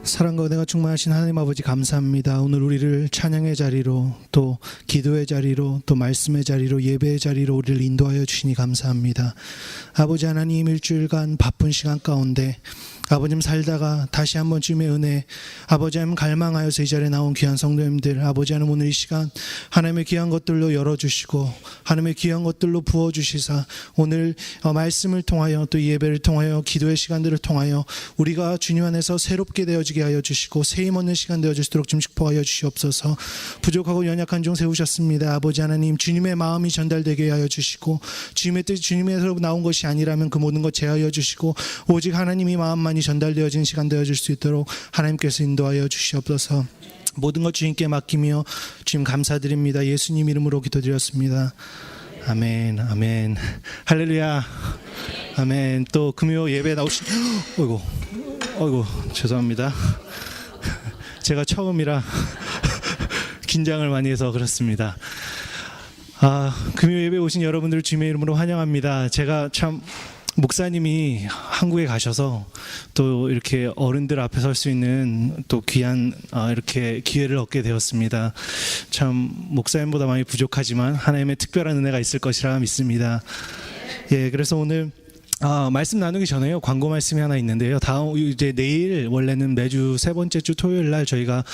사랑과 은혜가 충만하신 하나님 아버지 감사합니다. 오늘 우리를 찬양의 자리로 또 기도의 자리로 또 말씀의 자리로 예배의 자리로 우리를 인도하여 주시니 감사합니다. 아버지 하나님, 일주일간 바쁜 시간 가운데 아버님 살다가 다시 한번 주님의 은혜, 아버지 하나님 갈망하여서 이 자리에 나온 귀한 성도님들, 아버지 하나님 오늘 이 시간 하나님의 귀한 것들로 열어주시고 하나님의 귀한 것들로 부어주시사 오늘 말씀을 통하여 또 예배를 통하여 기도의 시간들을 통하여 우리가 주님 안에서 새롭게 되어지게 하여 주시고 세임 얻는 시간 되어주시도록 좀 축복하여 주시옵소서. 부족하고 연약한 종 세우셨습니다. 아버지 하나님, 주님의 마음이 전달되게 하여 주시고 주님의 뜻이 주님에서 나온 것이 아니라면 그 모든 것 제하여 주시고 오직 하나님의 마음만 전달되어진 시간 되어질 수 있도록 하나님께서 인도하여 주시옵소서. 모든 것 주님께 맡기며 주님 감사드립니다. 예수님 이름으로 기도드렸습니다. 아멘, 아멘, 할렐루야, 아멘. 또 금요 예배 나오신, 어이구, 죄송합니다. 제가 처음이라 긴장을 많이 해서 그렇습니다. 금요 예배 오신 여러분들 주님의 이름으로 환영합니다. 제가 참 목사님이 한국에 가셔서 또 이렇게 어른들 앞에 설 수 있는 또 귀한 이렇게 기회를 얻게 되었습니다. 참 목사님보다 많이 부족하지만 하나님의 특별한 은혜가 있을 것이라 믿습니다. 예, 그래서 오늘 말씀 나누기 전에요, 광고 말씀이 하나 있는데요. 이제 내일, 원래는 매주 세 번째 주 토요일 날 저희가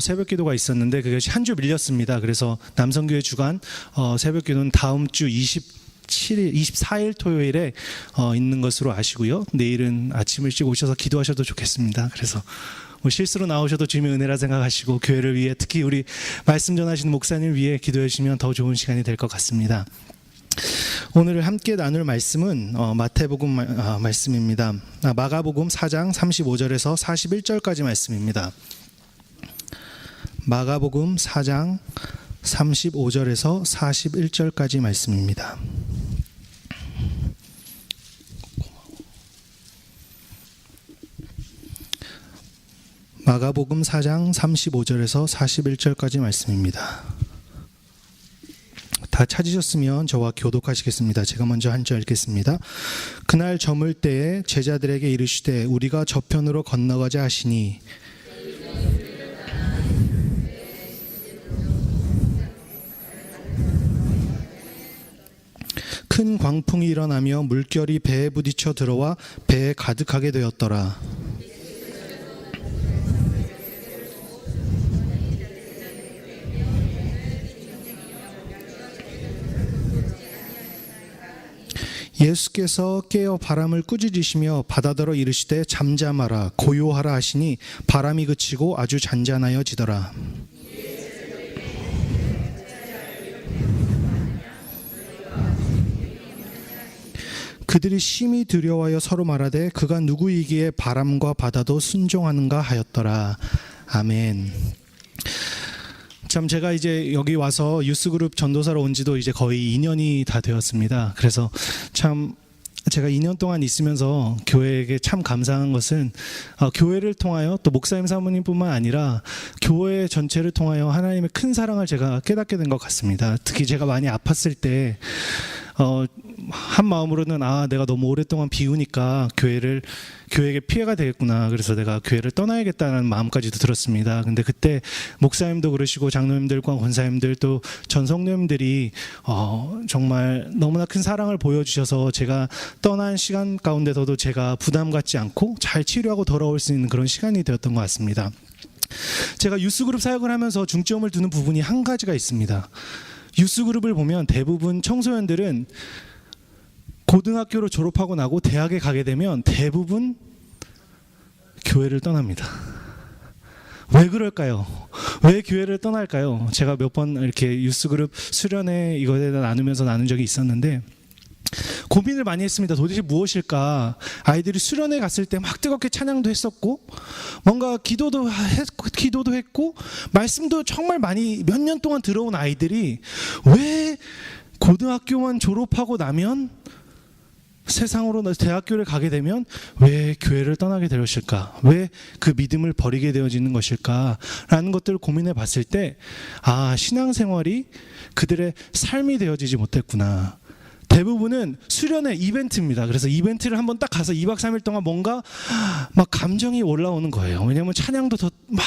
새벽 기도가 있었는데 그것이 한 주 밀렸습니다. 그래서 남성교회 주간 새벽 기도는 다음 주 24일 토요일에 있는 것으로 아시고요. 내일은 아침 일찍 오셔서 기도하셔도 좋겠습니다. 그래서 실수로 나오셔도 주님의 은혜라 생각하시고 교회를 위해, 특히 우리 말씀 전하시는 목사님을 위해 기도해 주시면 더 좋은 시간이 될 것 같습니다. 오늘 함께 나눌 말씀은 마태복음 말씀입니다. 마가복음 4장 35절에서 41절까지 말씀입니다. 마가복음 4장 35절에서 41절까지 말씀입니다. 마가복음 4장 35절에서 41절까지 말씀입니다. 다 찾으셨으면 저와 교독하시겠습니다. 제가 먼저 한 절 읽겠습니다. 그날 저물 때에 제자들에게 이르시되 우리가 저편으로 건너가자 하시니 큰 광풍이 일어나며 물결이 배에 부딪혀 들어와 배에 가득하게 되었더라. 예수께서 깨어 바람을 꾸짖으시며 바다더러 이르시되 잠잠하라 고요하라 하시니 바람이 그치고 아주 잔잔하여지더라. 그들이 심히 두려워하여 서로 말하되 그가 누구이기에 바람과 바다도 순종하는가 하였더라. 아멘. 참 제가 이제 여기 와서 유스그룹 전도사로 온 지도 이제 거의 2년이 다 되었습니다. 그래서 참 제가 2년 동안 있으면서 교회에게 참 감사한 것은 교회를 통하여 또 목사님 사모님뿐만 아니라 교회 전체를 통하여 하나님의 큰 사랑을 제가 깨닫게 된 것 같습니다. 특히 제가 많이 아팠을 때 한 마음으로는 내가 너무 오랫동안 비우니까 교회에게 피해가 되겠구나. 그래서 내가 교회를 떠나야겠다는 마음까지도 들었습니다. 근데 그때 목사님도 그러시고 장로님들과 권사님들 또 전성도님들이 정말 너무나 큰 사랑을 보여주셔서 제가 떠난 시간 가운데서도 제가 부담 갖지 않고 잘 치료하고 돌아올 수 있는 그런 시간이 되었던 것 같습니다. 제가 유스그룹 사역을 하면서 중점을 두는 부분이 한 가지가 있습니다. 유스그룹을 보면 대부분 청소년들은 고등학교를 졸업하고 나고 대학에 가게 되면 대부분 교회를 떠납니다. 왜 그럴까요? 왜 교회를 떠날까요? 제가 몇 번 이렇게 유스그룹 수련회 이거에 대해 나누면서 나눈 적이 있었는데 고민을 많이 했습니다. 도대체 무엇일까? 아이들이 수련회 갔을 때 막 뜨겁게 찬양도 했었고 뭔가 기도도 했고 말씀도 정말 많이 몇 년 동안 들어온 아이들이 왜 고등학교만 졸업하고 나면 세상으로 대학교를 가게 되면 왜 교회를 떠나게 되었을까? 왜 그 믿음을 버리게 되어지는 것일까? 라는 것들을 고민해 봤을 때 신앙생활이 그들의 삶이 되어지지 못했구나. 대부분은 수련회 이벤트입니다. 그래서 이벤트를 한번 딱 가서 2박 3일 동안 뭔가 막 감정이 올라오는 거예요. 왜냐하면 찬양도 더 막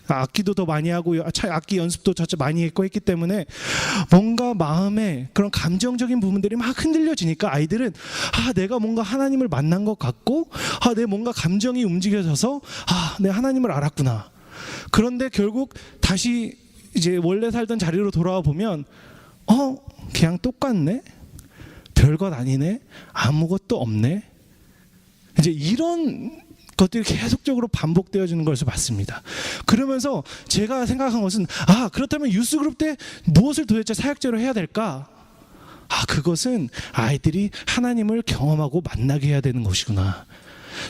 악기도 더 많이 하고 악기 연습도 많이 했고 했기 때문에 뭔가 마음에 그런 감정적인 부분들이 막 흔들려지니까 아이들은 내가 뭔가 하나님을 만난 것 같고 내 뭔가 감정이 움직여져서 내 하나님을 알았구나. 그런데 결국 다시 이제 원래 살던 자리로 돌아와 보면 그냥 똑같네, 별것 아니네, 아무것도 없네. 이제 이런 것들이 계속적으로 반복되어지는 것을 봤습니다. 그러면서 제가 생각한 것은 그렇다면 유스그룹 때 무엇을 도대체 사역제로 해야 될까? 그것은 아이들이 하나님을 경험하고 만나게 해야 되는 것이구나.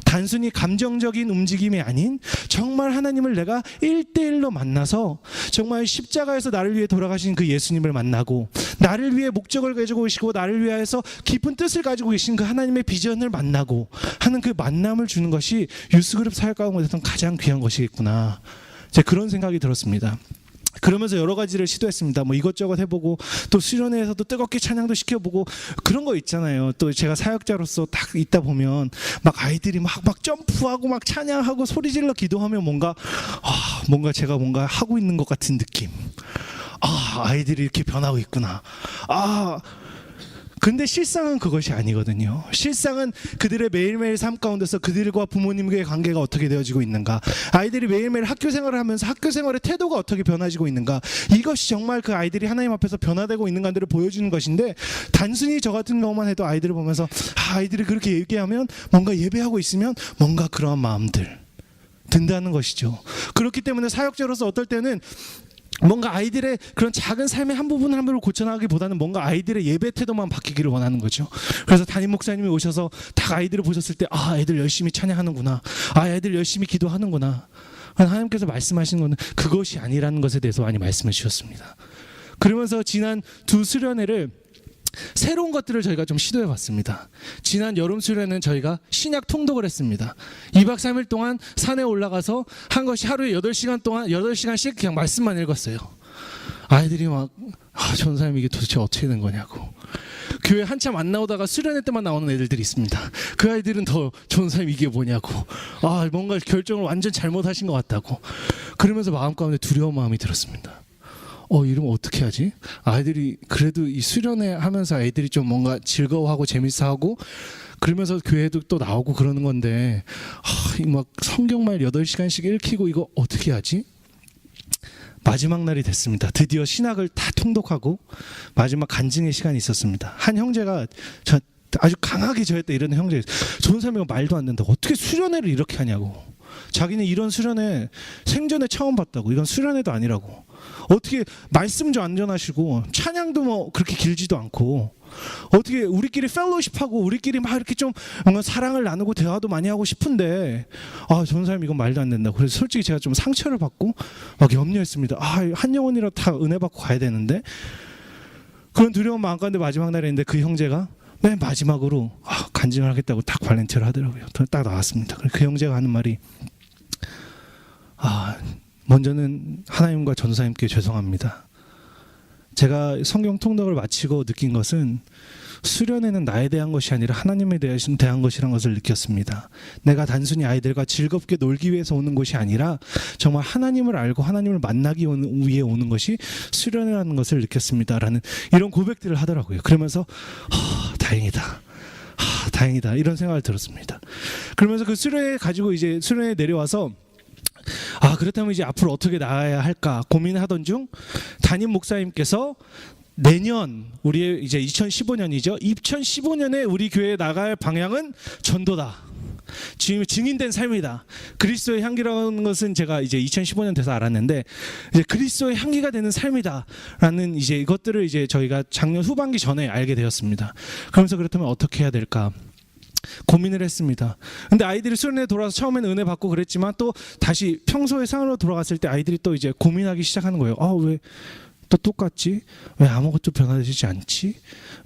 단순히 감정적인 움직임이 아닌 정말 하나님을 내가 1대1로 만나서 정말 십자가에서 나를 위해 돌아가신 그 예수님을 만나고 나를 위해 목적을 가지고 계시고 나를 위하여서 깊은 뜻을 가지고 계신 그 하나님의 비전을 만나고 하는 그 만남을 주는 것이 유스그룹 사역 가운데서 가장 귀한 것이겠구나. 그런 생각이 들었습니다. 그러면서 여러 가지를 시도했습니다. 뭐 이것저것 해보고 또 수련회에서도 뜨겁게 찬양도 시켜보고 그런 거 있잖아요. 또 제가 사역자로서 딱 있다 보면 막 아이들이 막 점프하고 막 찬양하고 소리질러 기도하면 뭔가 제가 뭔가 하고 있는 것 같은 느낌. 아이들이 이렇게 변하고 있구나. 근데 실상은 그것이 아니거든요. 실상은 그들의 매일매일 삶 가운데서 그들과 부모님과의 관계가 어떻게 되어지고 있는가, 아이들이 매일매일 학교 생활을 하면서 학교 생활의 태도가 어떻게 변화지고 있는가, 이것이 정말 그 아이들이 하나님 앞에서 변화되고 있는가를 보여주는 것인데, 단순히 저 같은 경우만 해도 아이들을 보면서 아이들이 그렇게 얘기하면 뭔가 예배하고 있으면 뭔가 그러한 마음들 든다는 것이죠. 그렇기 때문에 사역자로서 어떨 때는 뭔가 아이들의 그런 작은 삶의 한 부분을 한 부분을 고쳐나가기보다는 뭔가 아이들의 예배 태도만 바뀌기를 원하는 거죠. 그래서 담임 목사님이 오셔서 딱 아이들을 보셨을 때 애들 열심히 찬양하는구나, 애들 열심히 기도하는구나. 하나님께서 말씀하시는 것은 그것이 아니라는 것에 대해서 많이 말씀을 주셨습니다. 그러면서 지난 두 수련회를 새로운 것들을 저희가 좀 시도해 봤습니다. 지난 여름 수련회는 저희가 신약 통독을 했습니다. 2박 3일 동안 산에 올라가서 한 것이 하루에 8시간 동안 8시간씩 그냥 말씀만 읽었어요. 아이들이 막 전사님 이게 도대체 어떻게 된 거냐고. 교회 한참 안 나오다가 수련회 때만 나오는 애들이 있습니다. 그 아이들은 더 전사님 이게 뭐냐고, 뭔가 결정을 완전 잘못하신 것 같다고. 그러면서 마음 가운데 두려운 마음이 들었습니다. 이러면 어떻게 하지? 아이들이 그래도 이 수련회 하면서 애들이 좀 뭔가 즐거워하고 재밌어하고 그러면서 교회도 또 나오고 그러는 건데 막 성경말 8시간씩 읽히고 이거 어떻게 하지? 마지막 날이 됐습니다. 드디어 신학을 다 통독하고 마지막 간증의 시간이 있었습니다. 한 형제가 아주 강하게 저했다 이러는 형제, 좋은 사람이고 말도 안 된다고, 어떻게 수련회를 이렇게 하냐고. 자기는 이런 수련회 생전에 처음 봤다고. 이건 수련회도 아니라고. 어떻게 말씀도 안전하시고 찬양도 뭐 그렇게 길지도 않고 어떻게 우리끼리 펠로우십하고 우리끼리 막 이렇게 좀 뭔가 사랑을 나누고 대화도 많이 하고 싶은데 전사님 이건 말도 안 된다고. 그래서 솔직히 제가 좀 상처를 받고 막 염려했습니다. 한 영혼이라도 다 은혜 받고 가야 되는데, 그런 두려운 마음 가운데 마지막 날이었는데 그 형제가 맨 마지막으로 간증을 하겠다고 딱 발렌티어를 하더라고요. 딱 나왔습니다. 그 형제가 하는 말이 먼저는 하나님과 전사님께 죄송합니다. 제가 성경 통독을 마치고 느낀 것은 수련회는 나에 대한 것이 아니라 하나님에 대한 것이라는 것을 느꼈습니다. 내가 단순히 아이들과 즐겁게 놀기 위해서 오는 것이 아니라 정말 하나님을 알고 하나님을 만나기 위해 오는 것이 수련회라는 것을 느꼈습니다. 라는 이런 고백들을 하더라고요. 그러면서 다행이다. 다행이다. 이런 생각을 들었습니다. 그러면서 그 수련회 가지고 이제 수련회에 내려와서 그렇다면 이제 앞으로 어떻게 나아야 할까 고민하던 중 담임 목사님께서 내년 우리의 이제 2015년이죠. 2015년에 우리 교회에 나갈 방향은 전도다. 지금 증인된 삶이다. 그리스도의 향기라는 것은 제가 이제 2015년 돼서 알았는데 이제 그리스도의 향기가 되는 삶이다라는 이제 이것들을 이제 저희가 작년 후반기 전에 알게 되었습니다. 그러면서 그렇다면 어떻게 해야 될까? 고민을 했습니다. 근데 아이들이 수련회에 돌아와서 처음에는 은혜 받고 그랬지만 또 다시 평소의 상황으로 돌아갔을 때 아이들이 또 이제 고민하기 시작하는 거예요. 왜 또 똑같지? 왜 아무것도 변화되지 않지?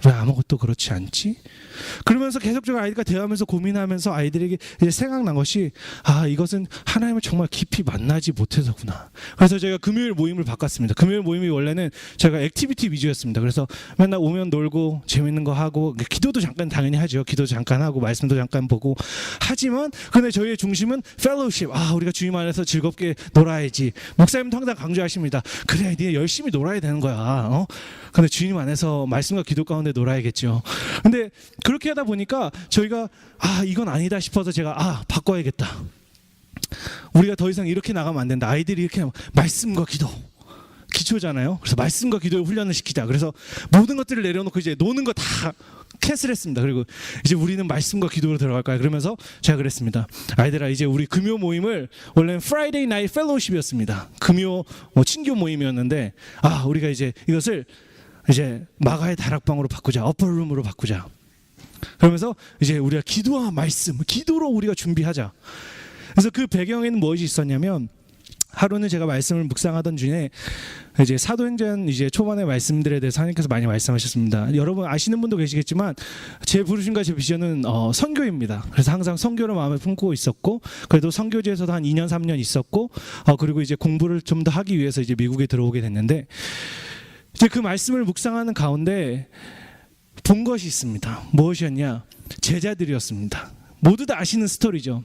왜 아무것도 그렇지 않지? 그러면서 계속적으로 아이들과 대화하면서 고민하면서 아이들에게 이제 생각난 것이 이것은 하나님을 정말 깊이 만나지 못해서구나. 그래서 제가 금요일 모임을 바꿨습니다. 금요일 모임이 원래는 제가 액티비티 위주였습니다. 그래서 맨날 오면 놀고 재밌는 거 하고 기도도 잠깐 당연히 하죠. 기도 잠깐 하고 말씀도 잠깐 보고 하지만 근데 저희의 중심은 펠로우십. 우리가 주님 안에서 즐겁게 놀아야지. 목사님도 항상 강조하십니다. 그래, 네 열심히 놀아야 되는 거야. 근데 주님 안에서 말씀과 기도 가운데 놀아야겠죠. 근데 그렇게 하다 보니까 저희가 이건 아니다 싶어서 제가 바꿔야겠다. 우리가 더 이상 이렇게 나가면 안 된다. 아이들이 이렇게 말씀과 기도 기초잖아요. 그래서 말씀과 기도의 훈련을 시키자. 그래서 모든 것들을 내려놓고 이제 노는 거 다 캔슬했습니다. 그리고 이제 우리는 말씀과 기도로 들어갈 거야. 그러면서 제가 그랬습니다. 아이들아, 이제 우리 금요 모임을 원래는 Friday Night Fellowship이었습니다. 금요 친교 모임이었는데 우리가 이제 이것을 이제 마가의 다락방으로 바꾸자. 어퍼룸으로 바꾸자. 그러면서 이제 우리가 기도와 말씀, 기도로 우리가 준비하자. 그래서 그 배경에는 무엇이 있었냐면 하루는 제가 말씀을 묵상하던 중에 이제 사도행전 이제 초반의 말씀들에 대해서 하나님께서 많이 말씀하셨습니다. 여러분 아시는 분도 계시겠지만 제 부르심과 제 비전은 선교입니다. 그래서 항상 선교를 마음에 품고 있었고 그래도 선교지에서도 한 2년 3년 있었고 그리고 이제 공부를 좀 더 하기 위해서 이제 미국에 들어오게 됐는데 이제 그 말씀을 묵상하는 가운데 본 것이 있습니다. 무엇이었냐? 제자들이었습니다. 모두 다 아시는 스토리죠.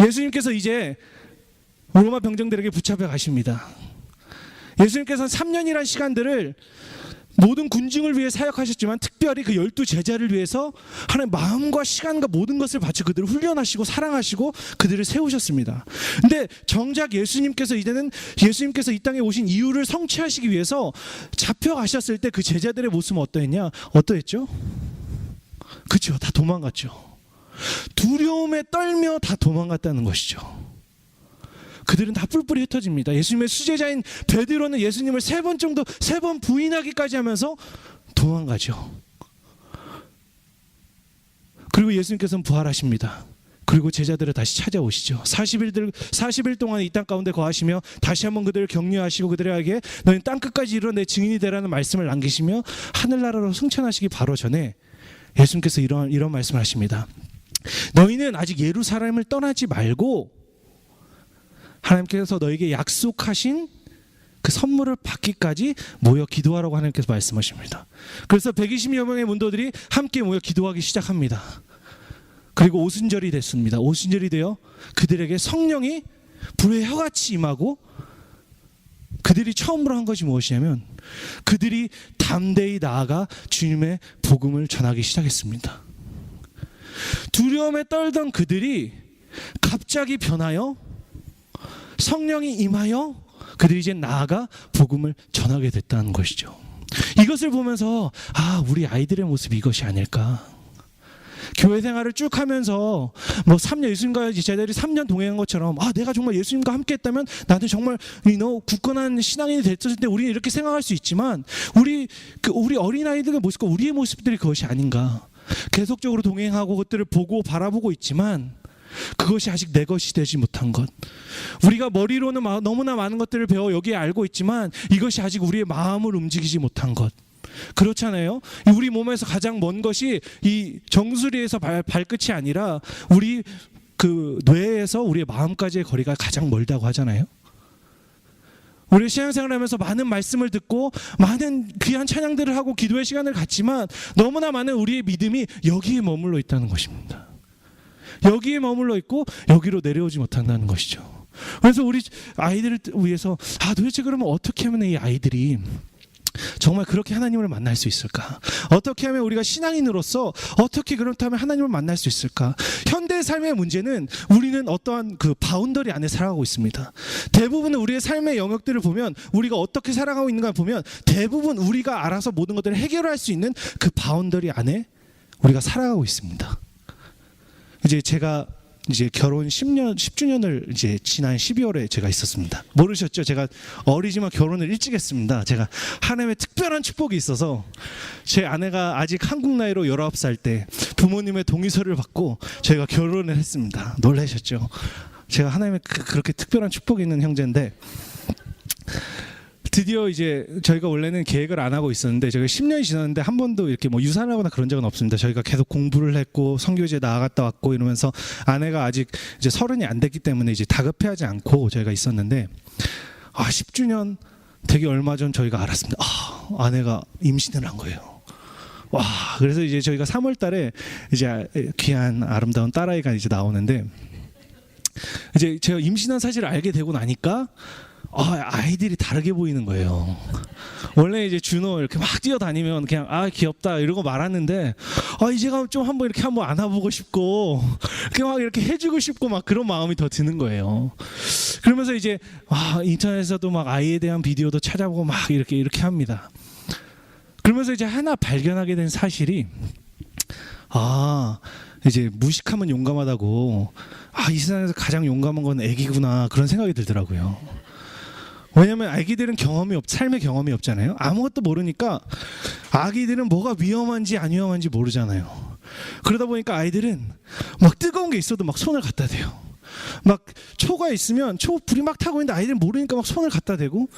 예수님께서 이제 로마 병정들에게 붙잡혀 가십니다. 예수님께서는 3년이란 시간들을 모든 군중을 위해 사역하셨지만 특별히 그 12 제자를 위해서 하나님 마음과 시간과 모든 것을 바쳐 그들을 훈련하시고 사랑하시고 그들을 세우셨습니다. 근데 정작 예수님께서 이제는 예수님께서 이 땅에 오신 이유를 성취하시기 위해서 잡혀가셨을 때 그 제자들의 모습은 어떠했죠? 그렇죠. 다 도망갔죠. 두려움에 떨며 다 도망갔다는 것이죠. 그들은 다 뿔뿔이 흩어집니다. 예수님의 수제자인 베드로는 예수님을 3번 부인하기까지 하면서 도망가죠. 그리고 예수님께서는 부활하십니다. 그리고 제자들을 다시 찾아오시죠. 40일 동안 이 땅 가운데 거하시며 다시 한번 그들을 격려하시고 그들에게 너희는 땅끝까지 이르러 내 증인이 되라는 말씀을 남기시며 하늘나라로 승천하시기 바로 전에 예수님께서 이런 말씀을 하십니다. 너희는 아직 예루살렘을 떠나지 말고 하나님께서 너에게 약속하신 그 선물을 받기까지 모여 기도하라고 하나님께서 말씀하십니다. 그래서 120여 명의 문도들이 함께 모여 기도하기 시작합니다. 그리고 오순절이 됐습니다. 오순절이 되어 그들에게 성령이 불의 혀같이 임하고 그들이 처음으로 한 것이 무엇이냐면 그들이 담대히 나아가 주님의 복음을 전하기 시작했습니다. 두려움에 떨던 그들이 갑자기 변하여 성령이 임하여 그들이 이제 나아가 복음을 전하게 됐다는 것이죠. 이것을 보면서 우리 아이들의 모습이 이것이 아닐까. 교회 생활을 쭉 하면서 3년 예수님과 제자들이 3년 동행한 것처럼 내가 정말 예수님과 함께 했다면 나는 정말 굳건한 신앙인이 됐을 때 우리는 이렇게 생각할 수 있지만 우리 어린아이들의 모습과 우리의 모습들이 그것이 아닌가. 계속적으로 동행하고 그것들을 보고 바라보고 있지만 그것이 아직 내 것이 되지 못한 것. 우리가 머리로는 너무나 많은 것들을 배워 여기에 알고 있지만 이것이 아직 우리의 마음을 움직이지 못한 것. 그렇잖아요. 우리 몸에서 가장 먼 것이 이 정수리에서 발끝이 아니라 우리 그 뇌에서 우리의 마음까지의 거리가 가장 멀다고 하잖아요. 우리 신앙생활을 하면서 많은 말씀을 듣고 많은 귀한 찬양들을 하고 기도의 시간을 갖지만 너무나 많은 우리의 믿음이 여기에 머물러 있다는 것입니다. 여기에 머물러 있고 여기로 내려오지 못한다는 것이죠. 그래서 우리 아이들을 위해서 도대체 그러면 어떻게 하면 이 아이들이 정말 그렇게 하나님을 만날 수 있을까? 어떻게 하면 우리가 신앙인으로서 어떻게 그렇다면 하나님을 만날 수 있을까? 현대의 삶의 문제는 우리는 어떠한 그 바운더리 안에 살아가고 있습니다. 대부분은 우리의 삶의 영역들을 보면 우리가 어떻게 살아가고 있는가 보면 대부분 우리가 알아서 모든 것들을 해결할 수 있는 그 바운더리 안에 우리가 살아가고 있습니다. 이제 제가 결혼 10주년을 이제 지난 12월에 제가 있었습니다. 모르셨죠? 제가 어리지만 결혼을 일찍 했습니다. 제가 하나님의 특별한 축복이 있어서 제 아내가 아직 한국 나이로 19살 때 부모님의 동의서를 받고 제가 결혼을 했습니다. 놀라셨죠? 제가 하나님의 그렇게 특별한 축복이 있는 형제인데 드디어 이제 저희가 원래는 계획을 안 하고 있었는데 저희가 10년이 지났는데 한 번도 이렇게 뭐 유산하거나 그런 적은 없습니다. 저희가 계속 공부를 했고 선교지에 나아갔다 왔고 이러면서 아내가 아직 이제 30이 안 됐기 때문에 이제 다급해하지 않고 저희가 있었는데 10주년 되기 얼마 전 저희가 알았습니다. 아내가 임신을 한 거예요. 와, 그래서 이제 저희가 3월 달에 이제 귀한 아름다운 딸아이가 이제 나오는데 이제 제가 임신한 사실을 알게 되고 나니까 아이들이 다르게 보이는 거예요. 원래 이제 준호 이렇게 막 뛰어다니면 그냥 귀엽다 이러고 말았는데 이제가 좀 한번 이렇게 한번 안아보고 싶고 이렇게 막 이렇게 해주고 싶고 막 그런 마음이 더 드는 거예요. 그러면서 이제 인터넷에서도 막 아이에 대한 비디오도 찾아보고 막 이렇게 합니다. 그러면서 이제 하나 발견하게 된 사실이 이제 무식하면 용감하다고 이 세상에서 가장 용감한 건 애기구나 그런 생각이 들더라고요. 왜냐면 아기들은 삶의 경험이 없잖아요. 아무것도 모르니까 아기들은 뭐가 위험한지 안 위험한지 모르잖아요. 그러다 보니까 아이들은 막 뜨거운 게 있어도 막 손을 갖다 대요. 막 초가 있으면 불이 막 타고 있는데 아이들은 모르니까 막 손을 갖다 대고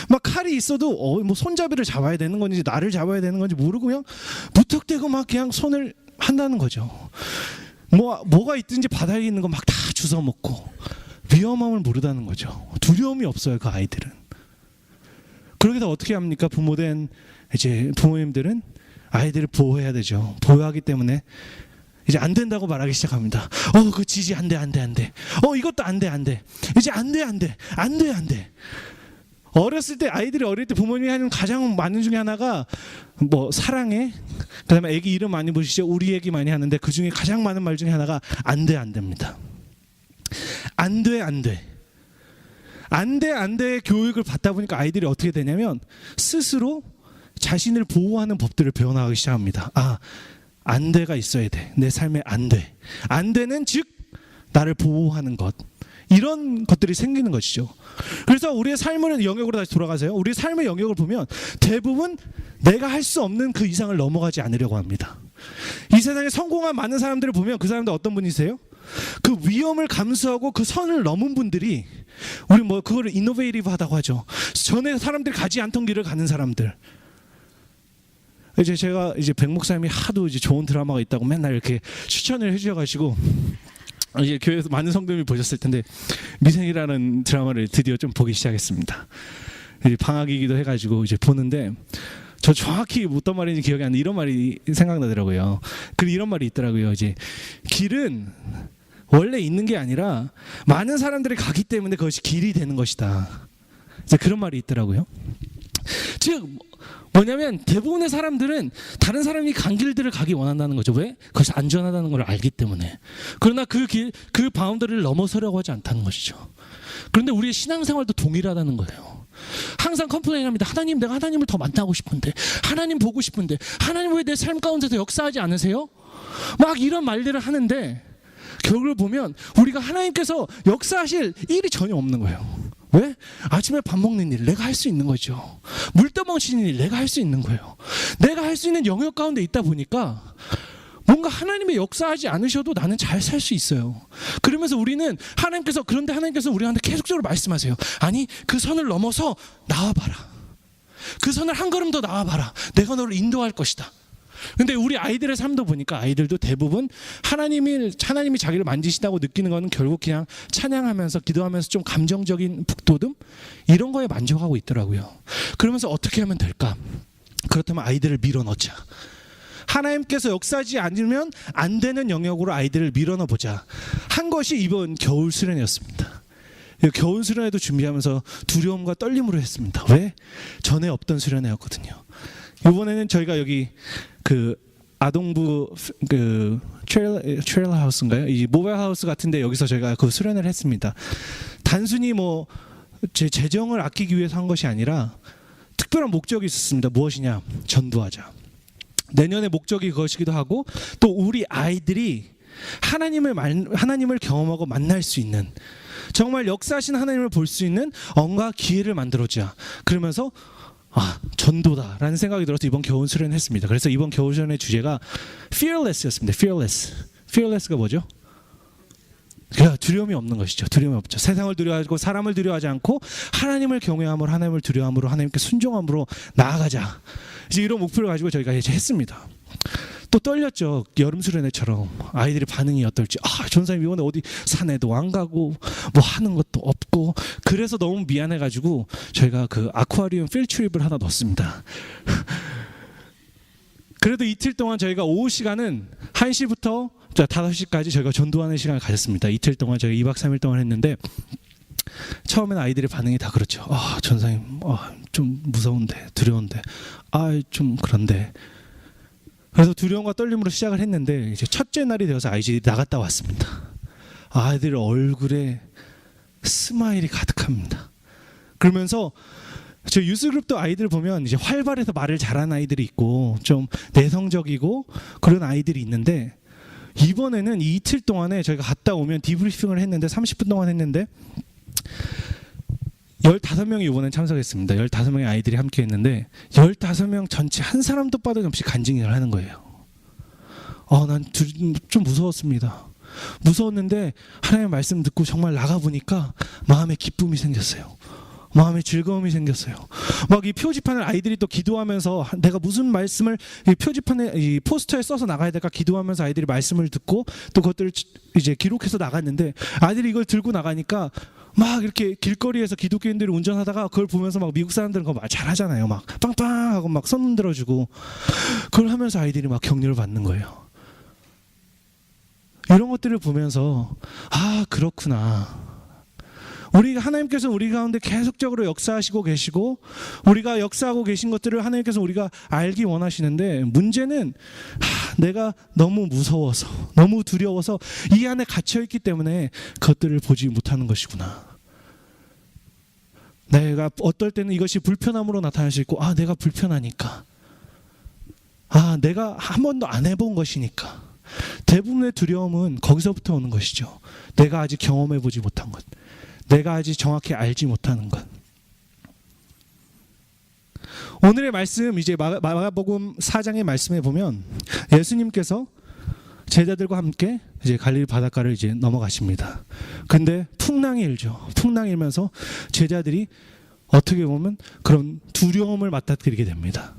막 칼이 있어도 뭐 손잡이를 잡아야 되는 건지 나를 잡아야 되는 건지 모르고 그냥 무턱대고 막 그냥 손을 한다는 거죠. 뭐가 있든지 바닥에 있는 거 막 다 주워 먹고 위험함을 모르다는 거죠. 두려움이 없어요, 그 아이들은. 그러게 다 어떻게 합니까? 부모된 이제 부모님들은 아이들을 보호해야 되죠. 보호하기 때문에 이제 안 된다고 말하기 시작합니다. 그 지지 안 돼. 이것도 안 돼. 이제 안 돼. 어렸을 때 아이들이 어릴 때 부모님이 하는 가장 많은 중에 하나가 뭐 사랑해. 그다음에 애기 이름 많이 보시죠. 우리 애기 많이 하는데 그 중에 가장 많은 말 중에 하나가 안 됩니다. 안 돼 교육을 받다 보니까 아이들이 어떻게 되냐면 스스로 자신을 보호하는 법들을 배워나가기 시작합니다. 안 돼가 있어야 돼. 내 삶에 안 돼. 안 돼는 즉 나를 보호하는 것. 이런 것들이 생기는 것이죠. 그래서 우리의 삶의 영역으로 다시 돌아가세요. 우리의 삶의 영역을 보면 대부분 내가 할 수 없는 그 이상을 넘어가지 않으려고 합니다. 이 세상에 성공한 많은 사람들을 보면 그 사람들 어떤 분이세요? 그 위험을 감수하고 그 선을 넘은 분들이 우리 그거를 이노베이티브하다고 하죠. 전에 사람들이 가지 않던 길을 가는 사람들. 제가 백 목사님이 하도 좋은 드라마가 있다고 맨날 이렇게 추천을 해주셔가지고 이제 교회에서 많은 성도님이 보셨을 텐데 미생이라는 드라마를 드디어 좀 보기 시작했습니다. 방학이기도 해가지고 이제 보는데 저 정확히 어떤 말인지 기억이 안 나는데 이런 말이 생각나더라고요. 그리고 이런 말이 있더라고요. 길은 원래 있는 게 아니라 많은 사람들이 가기 때문에 그것이 길이 되는 것이다. 그런 말이 있더라고요. 즉 뭐냐면 대부분의 사람들은 다른 사람이 간 길들을 가기 원한다는 거죠. 왜? 그것이 안전하다는 걸 알기 때문에. 그러나 그 바운더리를 넘어서려고 하지 않다는 것이죠. 그런데 우리의 신앙생활도 동일하다는 거예요. 항상 컴플레인합니다. 하나님, 내가 하나님을 더 만나고 싶은데, 하나님 보고 싶은데, 하나님 왜 내 삶 가운데서 역사하지 않으세요? 막 이런 말들을 하는데 결국을 보면 우리가 하나님께서 역사하실 일이 전혀 없는 거예요. 왜? 아침에 밥 먹는 일 내가 할 수 있는 거죠. 물 떠먹이는 일 내가 할 수 있는 거예요. 내가 할 수 있는 영역 가운데 있다 보니까 뭔가 하나님의 역사하지 않으셔도 나는 잘 살 수 있어요. 그러면서 그런데 하나님께서 우리한테 계속적으로 말씀하세요. 아니, 그 선을 넘어서 나와봐라. 그 선을 한 걸음 더 나와봐라. 내가 너를 인도할 것이다. 근데 우리 아이들의 삶도 보니까 아이들도 대부분 하나님이 자기를 만지시다고 느끼는 거는 결국 그냥 찬양하면서 기도하면서 좀 감정적인 북돋움 이런 거에 만족하고 있더라고요. 그러면서 어떻게 하면 될까? 그렇다면 아이들을 밀어넣자. 하나님께서 역사하지 않으면 안 되는 영역으로 아이들을 밀어넣어보자 한 것이 이번 겨울 수련회였습니다. 겨울 수련회도 준비하면서 두려움과 떨림으로 했습니다. 왜? 전에 없던 수련회였거든요. 이번에는 저희가 여기 아동부 트레일 하우스인가요? 이 모바일 하우스 같은데 여기서 저희가 그 수련을 했습니다. 단순히 제 재정을 아끼기 위해서 한 것이 아니라 특별한 목적이 있었습니다. 무엇이냐? 전도하자. 내년의 목적이 그것이기도 하고 또 우리 아이들이 하나님을 경험하고 만날 수 있는 정말 역사하신 하나님을 볼 수 있는 언과 기회를 만들어주자. 그러면서 전도다라는 생각이 들어서 이번 겨울 수련을 했습니다. 그래서 이번 겨울 수련의 주제가 fearless였습니다. fearless가 뭐죠? 그러니까 두려움이 없는 것이죠. 두려움이 없죠. 세상을 두려워하고 사람을 두려워하지 않고 하나님을 경외함으로, 하나님을 두려워함으로, 하나님께 순종함으로 나아가자. 이제 이런 목표를 가지고 저희가 이제 했습니다. 또 떨렸죠. 여름 수련회처럼 아이들의 반응이 어떨지. 전사님 이번에 어디 산에도 안 가고 뭐 하는 것도 없고, 그래서 너무 미안해가지고 저희가 그 아쿠아리움 필트립을 하나 넣었습니다. 그래도 이틀 동안 저희가 오후 시간은 1시부터 5시까지 저희가 전도하는 시간을 가졌습니다. 이틀 동안 저희가 2박 3일 동안 했는데, 처음에는 아이들의 반응이 다 그렇죠. 전사님 좀 무서운데, 두려운데, 좀 그런데. 그래서 두려움과 떨림으로 시작을 했는데, 이제 첫째 날이 되어서 아이들이 나갔다 왔습니다. 아이들 얼굴에 스마일이 가득합니다. 그러면서 저 유스그룹도 아이들 보면 이제 활발해서 말을 잘하는 아이들이 있고 좀 내성적이고 그런 아이들이 있는데, 이번에는 이 이틀 동안에 저희가 갔다 오면 디브리핑을 했는데 30분 동안 했는데 15명이 이번엔 참석했습니다. 15명의 아이들이 함께 했는데 15명 전체 한 사람도 빠짐없이 간증을 하는 거예요. 난 좀 무서웠습니다. 무서웠는데 하나님의 말씀 듣고 정말 나가보니까 마음에 기쁨이 생겼어요. 마음에 즐거움이 생겼어요. 막 이 표지판을 아이들이 또 기도하면서 내가 무슨 말씀을 이 표지판에, 이 포스터에 써서 나가야 될까 기도하면서 아이들이 말씀을 듣고 또 그것들을 이제 기록해서 나갔는데, 아이들이 이걸 들고 나가니까 막 이렇게 길거리에서 기독교인들이 운전하다가 그걸 보면서 막 미국 사람들은 그거 말 잘하잖아요. 막 빵빵하고 막 손 흔들어주고, 그걸 하면서 아이들이 막 격려를 받는 거예요. 이런 것들을 보면서 그렇구나. 우리가, 하나님께서 우리 가운데 계속적으로 역사하시고 계시고 우리가 역사하고 계신 것들을 하나님께서 우리가 알기 원하시는데, 문제는 내가 너무 무서워서, 너무 두려워서 이 안에 갇혀있기 때문에 그것들을 보지 못하는 것이구나. 내가 어떨 때는 이것이 불편함으로 나타날 수 있고, 내가 불편하니까, 내가 한 번도 안 해본 것이니까. 대부분의 두려움은 거기서부터 오는 것이죠. 내가 아직 경험해보지 못한 것, 내가 아직 정확히 알지 못하는 것. 오늘의 말씀, 이제 마가복음 4장의 말씀에 보면 예수님께서 제자들과 함께 이제 갈릴리 바닷가를 이제 넘어가십니다. 근데 풍랑이 일죠. 풍랑이 일면서 제자들이 어떻게 보면 그런 두려움을 맞닥뜨리게 됩니다.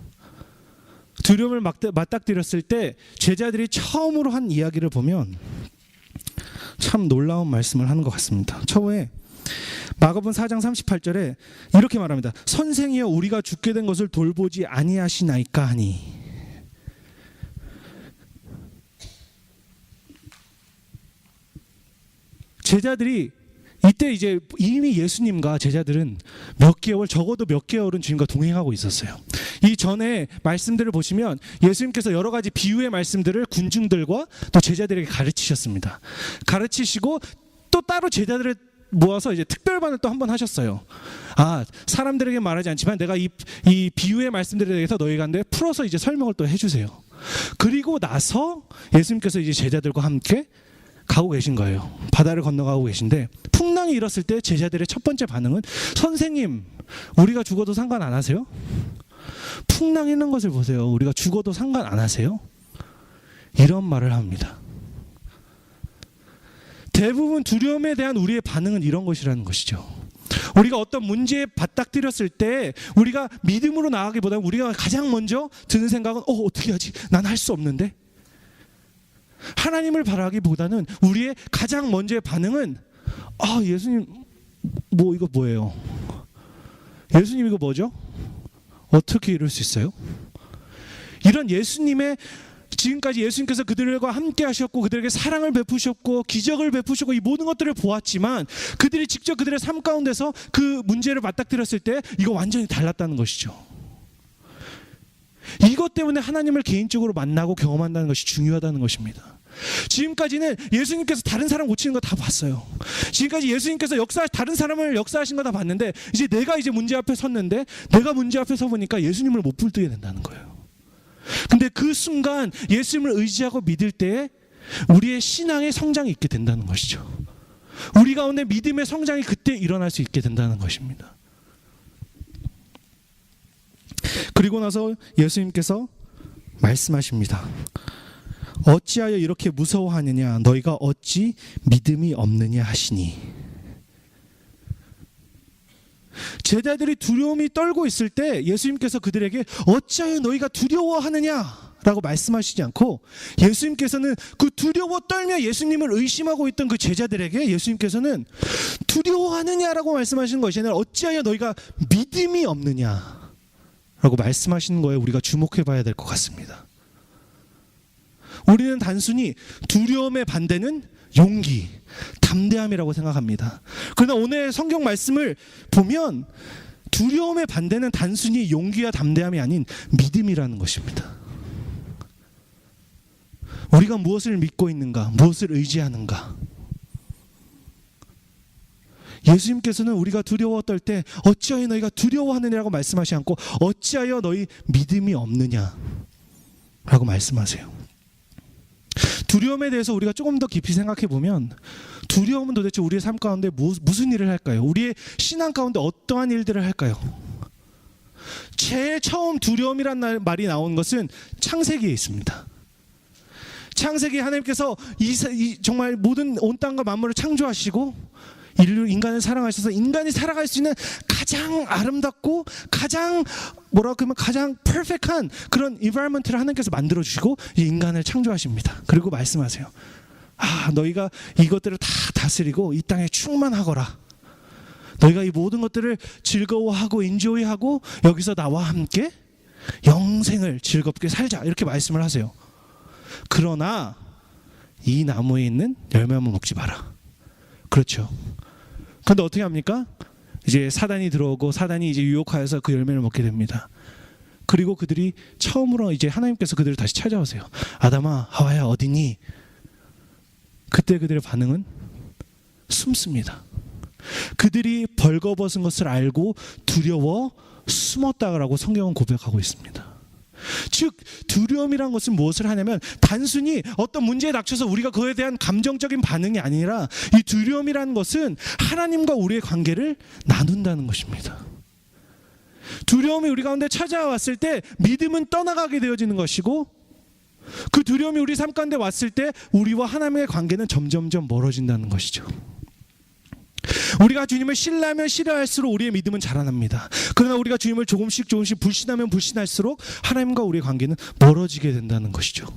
두려움을 맞닥뜨렸을 때 제자들이 처음으로 한 이야기를 보면 참 놀라운 말씀을 하는 것 같습니다. 처음에 마가복음 4장 38절에 이렇게 말합니다. 선생이여, 우리가 죽게 된 것을 돌보지 아니하시나이까 하니. 제자들이 이때 이제 이미 예수님과 제자들은 몇 개월, 적어도 몇 개월은 주님과 동행하고 있었어요. 이 전에 말씀들을 보시면 예수님께서 여러 가지 비유의 말씀들을 군중들과 또 제자들에게 가르치셨습니다. 가르치시고 또 따로 제자들을 모아서 이제 특별반을 또 한 번 하셨어요. 사람들에게 말하지 않지만 내가 이 비유의 말씀들에 대해서 너희가 풀어서 이제 설명을 또 해주세요. 그리고 나서 예수님께서 이제 제자들과 함께 가고 계신 거예요. 바다를 건너가고 계신데, 풍랑이 일었을 때 제자들의 첫 번째 반응은, 선생님, 우리가 죽어도 상관 안 하세요? 풍랑이 있는 것을 보세요. 우리가 죽어도 상관 안 하세요? 이런 말을 합니다. 대부분 두려움에 대한 우리의 반응은 이런 것이라는 것이죠. 우리가 어떤 문제에 맞닥뜨렸을 때 우리가 믿음으로 나가기보다는 우리가 가장 먼저 드는 생각은 어떻게 하지? 난 할 수 없는데. 하나님을 바라기보다는 우리의 가장 먼저의 반응은 예수님 이거 뭐예요? 예수님 이거 뭐죠? 어떻게 이럴 수 있어요? 이런 예수님의, 지금까지 예수님께서 그들과 함께 하셨고 그들에게 사랑을 베푸셨고 기적을 베푸셨고 이 모든 것들을 보았지만, 그들이 직접 그들의 삶 가운데서 그 문제를 맞닥뜨렸을 때 이거 완전히 달랐다는 것이죠. 이것 때문에 하나님을 개인적으로 만나고 경험한다는 것이 중요하다는 것입니다. 지금까지는 예수님께서 다른 사람 고치는 거 다 봤어요. 지금까지 예수님께서 다른 사람을 역사하신 거 다 봤는데, 이제 내가 문제 앞에 섰는데, 내가 문제 앞에 서 보니까 예수님을 못 붙들게 된다는 거예요. 근데 그 순간 예수님을 의지하고 믿을 때 우리의 신앙의 성장이 있게 된다는 것이죠. 우리 가운데 믿음의 성장이 그때 일어날 수 있게 된다는 것입니다. 그리고 나서 예수님께서 말씀하십니다. 어찌하여 이렇게 무서워하느냐 너희가 어찌 믿음이 없느냐 하시니. 제자들이 두려움이 떨고 있을 때 예수님께서 그들에게 어찌하여 너희가 두려워하느냐 라고 말씀하시지 않고, 예수님께서는 그 두려워 떨며 예수님을 의심하고 있던 그 제자들에게 예수님께서는 두려워하느냐라고 말씀하시는 것이 아니라 어찌하여 너희가 믿음이 없느냐 라고 말씀하시는 거에 우리가 주목해 봐야 될 것 같습니다. 우리는 단순히 두려움의 반대는 용기, 담대함이라고 생각합니다. 그러나 오늘 성경 말씀을 보면 두려움의 반대는 단순히 용기와 담대함이 아닌 믿음이라는 것입니다. 우리가 무엇을 믿고 있는가, 무엇을 의지하는가. 예수님께서는 우리가 두려워 떨 때 어찌하여 너희가 두려워하느냐라고 말씀하시지 않고 어찌하여 너희 믿음이 없느냐라고 말씀하세요. 두려움에 대해서 우리가 조금 더 깊이 생각해 보면 두려움은 도대체 우리의 삶 가운데 무슨 일을 할까요? 우리의 신앙 가운데 어떠한 일들을 할까요? 제일 처음 두려움이란 말이 나온 것은 창세기에 있습니다. 창세기 하나님께서 정말 모든 온 땅과 만물을 창조하시고 인간을 사랑하셔서 인간이 살아갈 수 있는 가장 아름답고 가장 가장 퍼펙트한 그런 environment를 하나님께서 만들어 주시고 인간을 창조하십니다. 그리고 말씀하세요. 너희가 이것들을 다 다스리고 이 땅에 충만하거라. 너희가 이 모든 것들을 즐거워하고 인조이하고 여기서 나와 함께 영생을 즐겁게 살자, 이렇게 말씀을 하세요. 그러나 이 나무에 있는 열매만 먹지 마라. 그렇죠. 그런데 어떻게 합니까? 이제 사단이 들어오고 사단이 이제 유혹하여서 그 열매를 먹게 됩니다. 그리고 그들이 처음으로 이제 하나님께서 그들을 다시 찾아오세요. 아담아, 하와야 어디니? 그때 그들의 반응은 숨습니다. 그들이 벌거벗은 것을 알고 두려워 숨었다라고 성경은 고백하고 있습니다. 즉 두려움이란 것은 무엇을 하냐면 단순히 어떤 문제에 닥쳐서 우리가 그에 대한 감정적인 반응이 아니라 이 두려움이라는 것은 하나님과 우리의 관계를 나눈다는 것입니다. 두려움이 우리 가운데 찾아왔을 때 믿음은 떠나가게 되어지는 것이고, 그 두려움이 우리 삶 가운데 왔을 때 우리와 하나님의 관계는 점점점 멀어진다는 것이죠. 우리가 주님을 신뢰하면 신뢰할수록 우리의 믿음은 자라납니다. 그러나 우리가 주님을 조금씩 불신하면 불신할수록 하나님과 우리의 관계는 멀어지게 된다는 것이죠.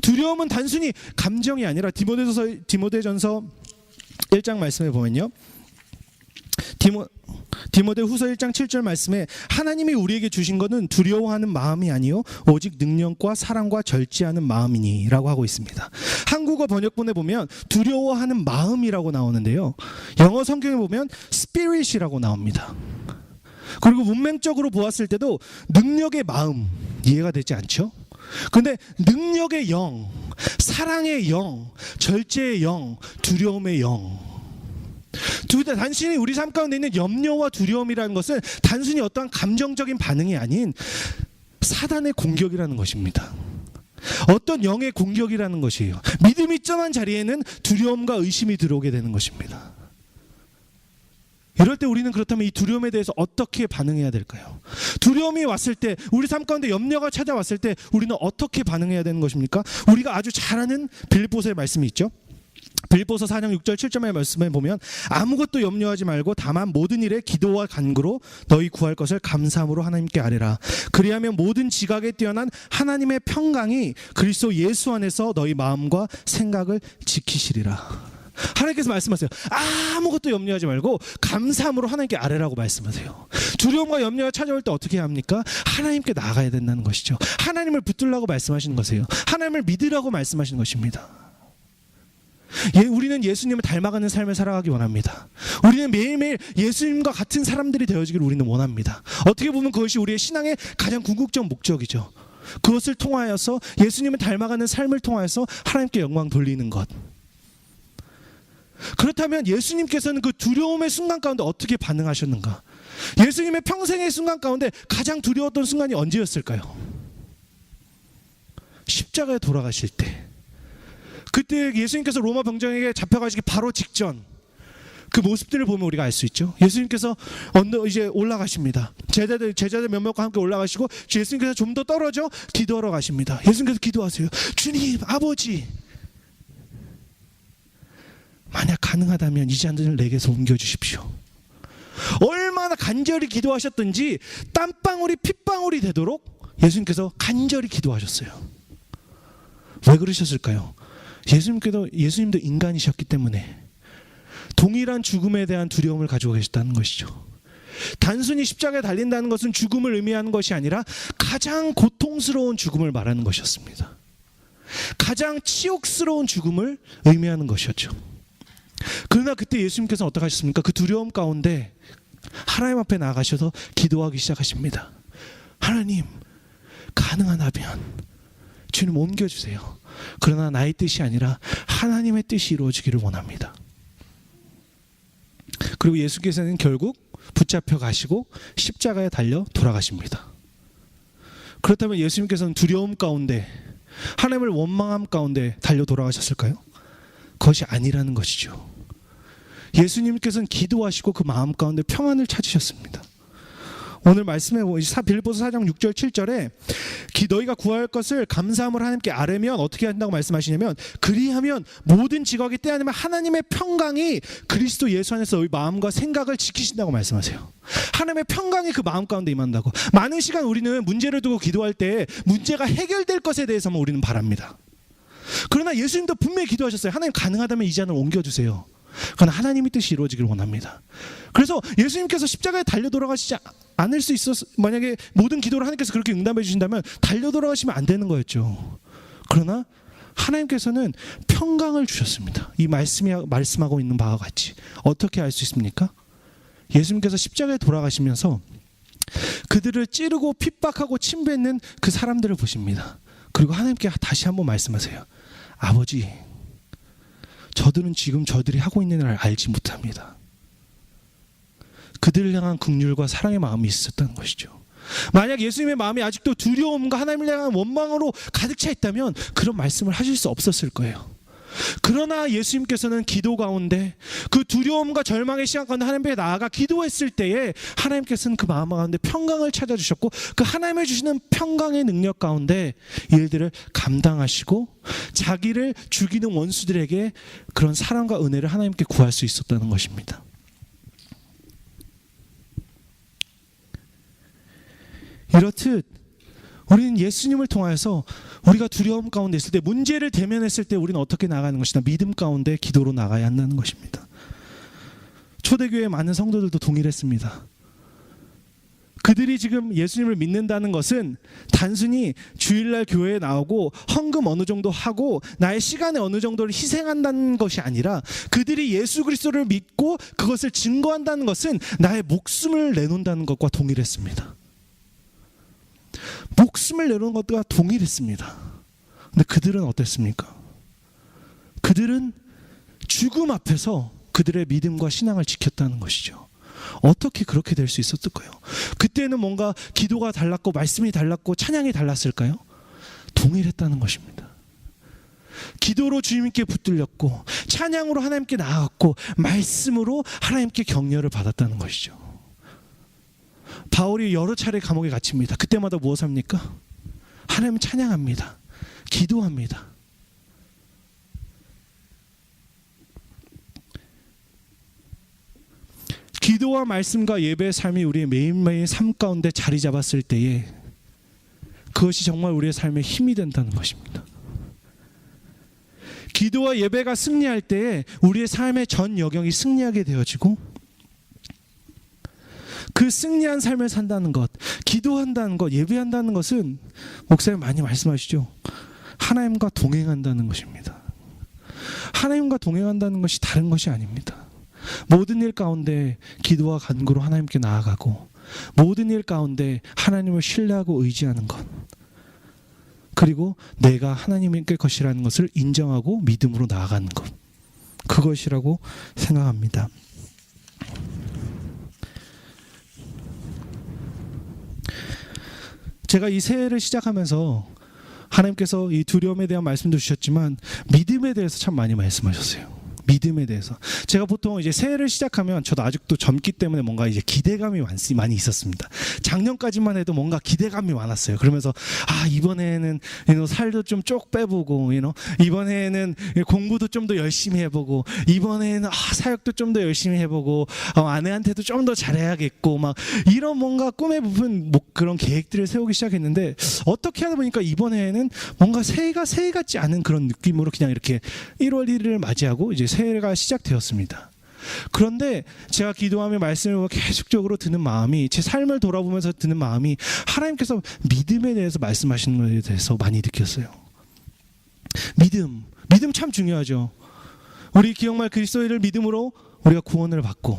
두려움은 단순히 감정이 아니라 디모데전서 1장 말씀에 보면요, 디모데후서 1장 7절 말씀에 하나님이 우리에게 주신 것은 두려워하는 마음이 아니요 오직 능력과 사랑과 절제하는 마음이니 라고 하고 있습니다. 한국어 번역본에 보면 두려워하는 마음이라고 나오는데요, 영어 성경에 보면 spirit이라고 나옵니다. 그리고 문맥적으로 보았을 때도 능력의 마음, 이해가 되지 않죠? 그런데 능력의 영, 사랑의 영, 절제의 영, 두려움의 영, 단순히 우리 삶 가운데 있는 염려와 두려움이라는 것은 단순히 어떠한 감정적인 반응이 아닌 사단의 공격이라는 것입니다. 어떤 영의 공격이라는 것이에요. 믿음이 쩌한 자리에는 두려움과 의심이 들어오게 되는 것입니다. 이럴 때 우리는 그렇다면 이 두려움에 대해서 어떻게 반응해야 될까요? 두려움이 왔을 때, 우리 삶 가운데 염려가 찾아왔을 때 우리는 어떻게 반응해야 되는 것입니까? 우리가 아주 잘 아는 빌립보서의 말씀이 있죠. 빌립보서 4장 6절 7절의 말씀에 보면 아무것도 염려하지 말고 다만 모든 일에 기도와 간구로 너희 구할 것을 감사함으로 하나님께 아뢰라. 그리하면 모든 지각에 뛰어난 하나님의 평강이 그리스도 예수 안에서 너희 마음과 생각을 지키시리라. 하나님께서 말씀하세요. 아무것도 염려하지 말고 감사함으로 하나님께 아뢰라고 말씀하세요. 두려움과 염려가 찾아올 때 어떻게 합니까? 하나님께 나아가야 된다는 것이죠. 하나님을 붙들라고 말씀하시는 것이에요. 하나님을 믿으라고 말씀하시는 것입니다. 우리는 예수님을 닮아가는 삶을 살아가기 원합니다. 우리는 매일매일 예수님과 같은 사람들이 되어지기를 우리는 원합니다. 어떻게 보면 그것이 우리의 신앙의 가장 궁극적 목적이죠. 그것을 통하여서 예수님을 닮아가는 삶을 통하여서 하나님께 영광 돌리는 것. 그렇다면 예수님께서는 그 두려움의 순간 가운데 어떻게 반응하셨는가? 예수님의 평생의 순간 가운데 가장 두려웠던 순간이 언제였을까요? 십자가에 돌아가실 때. 그때 예수님께서 로마 병정에게 잡혀가시기 바로 직전, 그 모습들을 보면 우리가 알 수 있죠. 예수님께서 이제 올라가십니다. 제자들 몇몇과 함께 올라가시고 예수님께서 좀 더 떨어져 기도하러 가십니다. 예수님께서 기도하세요. 주님, 아버지, 만약 가능하다면 이 잔을 내게서 옮겨주십시오. 얼마나 간절히 기도하셨든지 땀방울이 핏방울이 되도록 예수님께서 간절히 기도하셨어요. 왜 그러셨을까요? 예수님도 인간이셨기 때문에 동일한 죽음에 대한 두려움을 가지고 계셨다는 것이죠. 단순히 십자가에 달린다는 것은 죽음을 의미하는 것이 아니라 가장 고통스러운 죽음을 말하는 것이었습니다. 가장 치욕스러운 죽음을 의미하는 것이었죠. 그러나 그때 예수님께서 어떻게 하셨습니까? 그 두려움 가운데 하나님 앞에 나가셔서 기도하기 시작하십니다. 하나님, 가능하다면 주님 옮겨주세요. 그러나 나의 뜻이 아니라 하나님의 뜻이 이루어지기를 원합니다. 그리고 예수께서는 결국 붙잡혀 가시고 십자가에 달려 돌아가십니다. 그렇다면 예수님께서는 두려움 가운데, 하나님을 원망함 가운데 달려 돌아가셨을까요? 그것이 아니라는 것이죠. 예수님께서는 기도하시고 그 마음 가운데 평안을 찾으셨습니다. 오늘 말씀에 빌립보서 4장 6절 7절에 너희가 구할 것을 감사함으로 하나님께 아뢰면 어떻게 한다고 말씀하시냐면, 그리하면 모든 지각이 때아니면 하나님의 평강이 그리스도 예수 안에서 너희 마음과 생각을 지키신다고 말씀하세요. 하나님의 평강이 그 마음 가운데 임한다고. 많은 시간 우리는 문제를 두고 기도할 때 문제가 해결될 것에 대해서만 우리는 바랍니다. 그러나 예수님도 분명히 기도하셨어요. 하나님, 가능하다면 이 잔을 옮겨주세요. 그러나 하나님의 뜻이 이루어지기를 원합니다. 그래서 예수님께서 십자가에 달려 돌아가시지 않을 수 있어서, 만약에 모든 기도를 하나님께서 그렇게 응답해 주신다면 달려 돌아가시면 안 되는 거였죠. 그러나 하나님께서는 평강을 주셨습니다. 이 말씀하고 있는 바와 같이. 어떻게 알 수 있습니까? 예수님께서 십자가에 돌아가시면서 그들을 찌르고 핍박하고 침뱉는 그 사람들을 보십니다. 그리고 하나님께 다시 한번 말씀하세요. 아버지, 저들은 지금 저들이 하고 있는 일을 알지 못합니다. 그들을 향한 긍휼과 사랑의 마음이 있었다는 것이죠. 만약 예수님의 마음이 아직도 두려움과 하나님을 향한 원망으로 가득 차 있다면 그런 말씀을 하실 수 없었을 거예요. 그러나 예수님께서는 기도 가운데, 그 두려움과 절망의 시간 가운데 하나님께 나아가 기도했을 때에 하나님께서는 그 마음 가운데 평강을 찾아주셨고, 그 하나님을 주시는 평강의 능력 가운데 일들을 감당하시고 자기를 죽이는 원수들에게 그런 사랑과 은혜를 하나님께 구할 수 있었다는 것입니다. 이렇듯 우리는 예수님을 통하여서 우리가 두려움 가운데 있을 때, 문제를 대면했을 때 우리는 어떻게 나가는 것이냐, 믿음 가운데 기도로 나가야 한다는 것입니다. 초대교회 많은 성도들도 동일했습니다. 그들이 지금 예수님을 믿는다는 것은 단순히 주일날 교회에 나오고 헌금 어느 정도 하고 나의 시간에 어느 정도를 희생한다는 것이 아니라, 그들이 예수 그리스도를 믿고 그것을 증거한다는 것은 나의 목숨을 내놓는다는 것과 동일했습니다. 목숨을 내놓은 것과 동일했습니다. 근데 그들은 어땠습니까? 그들은 죽음 앞에서 그들의 믿음과 신앙을 지켰다는 것이죠. 어떻게 그렇게 될 수 있었을까요? 그때는 뭔가 기도가 달랐고 말씀이 달랐고 찬양이 달랐을까요? 동일했다는 것입니다. 기도로 주님께 붙들렸고, 찬양으로 하나님께 나아갔고, 말씀으로 하나님께 격려를 받았다는 것이죠. 바울이 여러 차례 감옥에 갇힙니다. 그때마다 무엇을 합니까? 하나님을 찬양합니다. 기도합니다. 기도와 말씀과 예배의 삶이 우리의 매일매일 삶 가운데 자리 잡았을 때에 그것이 정말 우리의 삶에 힘이 된다는 것입니다. 기도와 예배가 승리할 때에 우리의 삶의 전 여경이 승리하게 되어지고, 그 승리한 삶을 산다는 것, 기도한다는 것, 예배한다는 것은 목사님 많이 말씀하시죠. 하나님과 동행한다는 것입니다. 하나님과 동행한다는 것이 다른 것이 아닙니다. 모든 일 가운데 기도와 간구로 하나님께 나아가고, 모든 일 가운데 하나님을 신뢰하고 의지하는 것, 그리고 내가 하나님의 것이라는 것을 인정하고 믿음으로 나아가는 것, 그것이라고 생각합니다. 제가 이 새해를 시작하면서 하나님께서 이 두려움에 대한 말씀도 주셨지만 믿음에 대해서 참 많이 말씀하셨어요. 믿음에 대해서. 제가 보통 이제 새해를 시작하면 저도 아직도 젊기 때문에 뭔가 이제 기대감이 많이 있었습니다. 작년까지만 해도 뭔가 기대감이 많았어요. 그러면서 이번에는 살도 좀 쪽 빼보고, 이번에는 공부도 좀 더 열심히 해보고, 이번에는 사역도 좀 더 열심히 해보고, 아내한테도 좀 더 잘해야겠고, 막 이런 뭔가 꿈에 부분 그런 계획들을 세우기 시작했는데, 어떻게 하다 보니까 이번에는 뭔가 새해가 새해 같지 않은 그런 느낌으로 그냥 이렇게 1월 1일을 맞이하고 이제 새해가 시작되었습니다. 그런데 제가 기도하며 말씀을 계속적으로 드는 마음이, 제 삶을 돌아보면서 드는 마음이, 하나님께서 믿음에 대해서 말씀하시는 것에 대해서 많이 느꼈어요. 믿음 참 중요하죠. 우리 기억말 그리스도를 믿음으로 우리가 구원을 받고,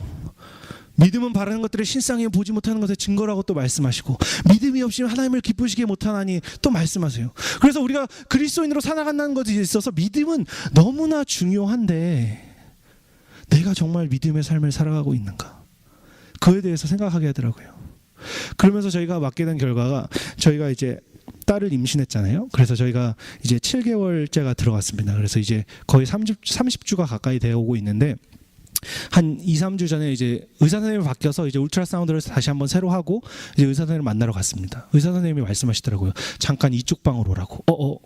믿음은 바라는 것들을 실상에 보지 못하는 것의 증거라고 또 말씀하시고, 믿음이 없이는 하나님을 기쁘시게 못하나니 또 말씀하세요. 그래서 우리가 그리스도인으로 살아간다는 것에 있어서 믿음은 너무나 중요한데, 내가 정말 믿음의 삶을 살아가고 있는가, 그에 대해서 생각하게 하더라고요. 그러면서 저희가 맡게 된 결과가, 저희가 이제 딸을 임신했잖아요. 그래서 저희가 이제 7개월째가 들어갔습니다. 그래서 이제 거의 30주가 가까이 되어 오고 있는데, 한 2-3주 전에 이제 의사 선생님이 바뀌어서 이제 울트라사운드를 다시 한번 새로 하고 이제 의사 선생님을 만나러 갔습니다. 의사 선생님이 말씀하시더라고요. 잠깐 이쪽 방으로 오라고.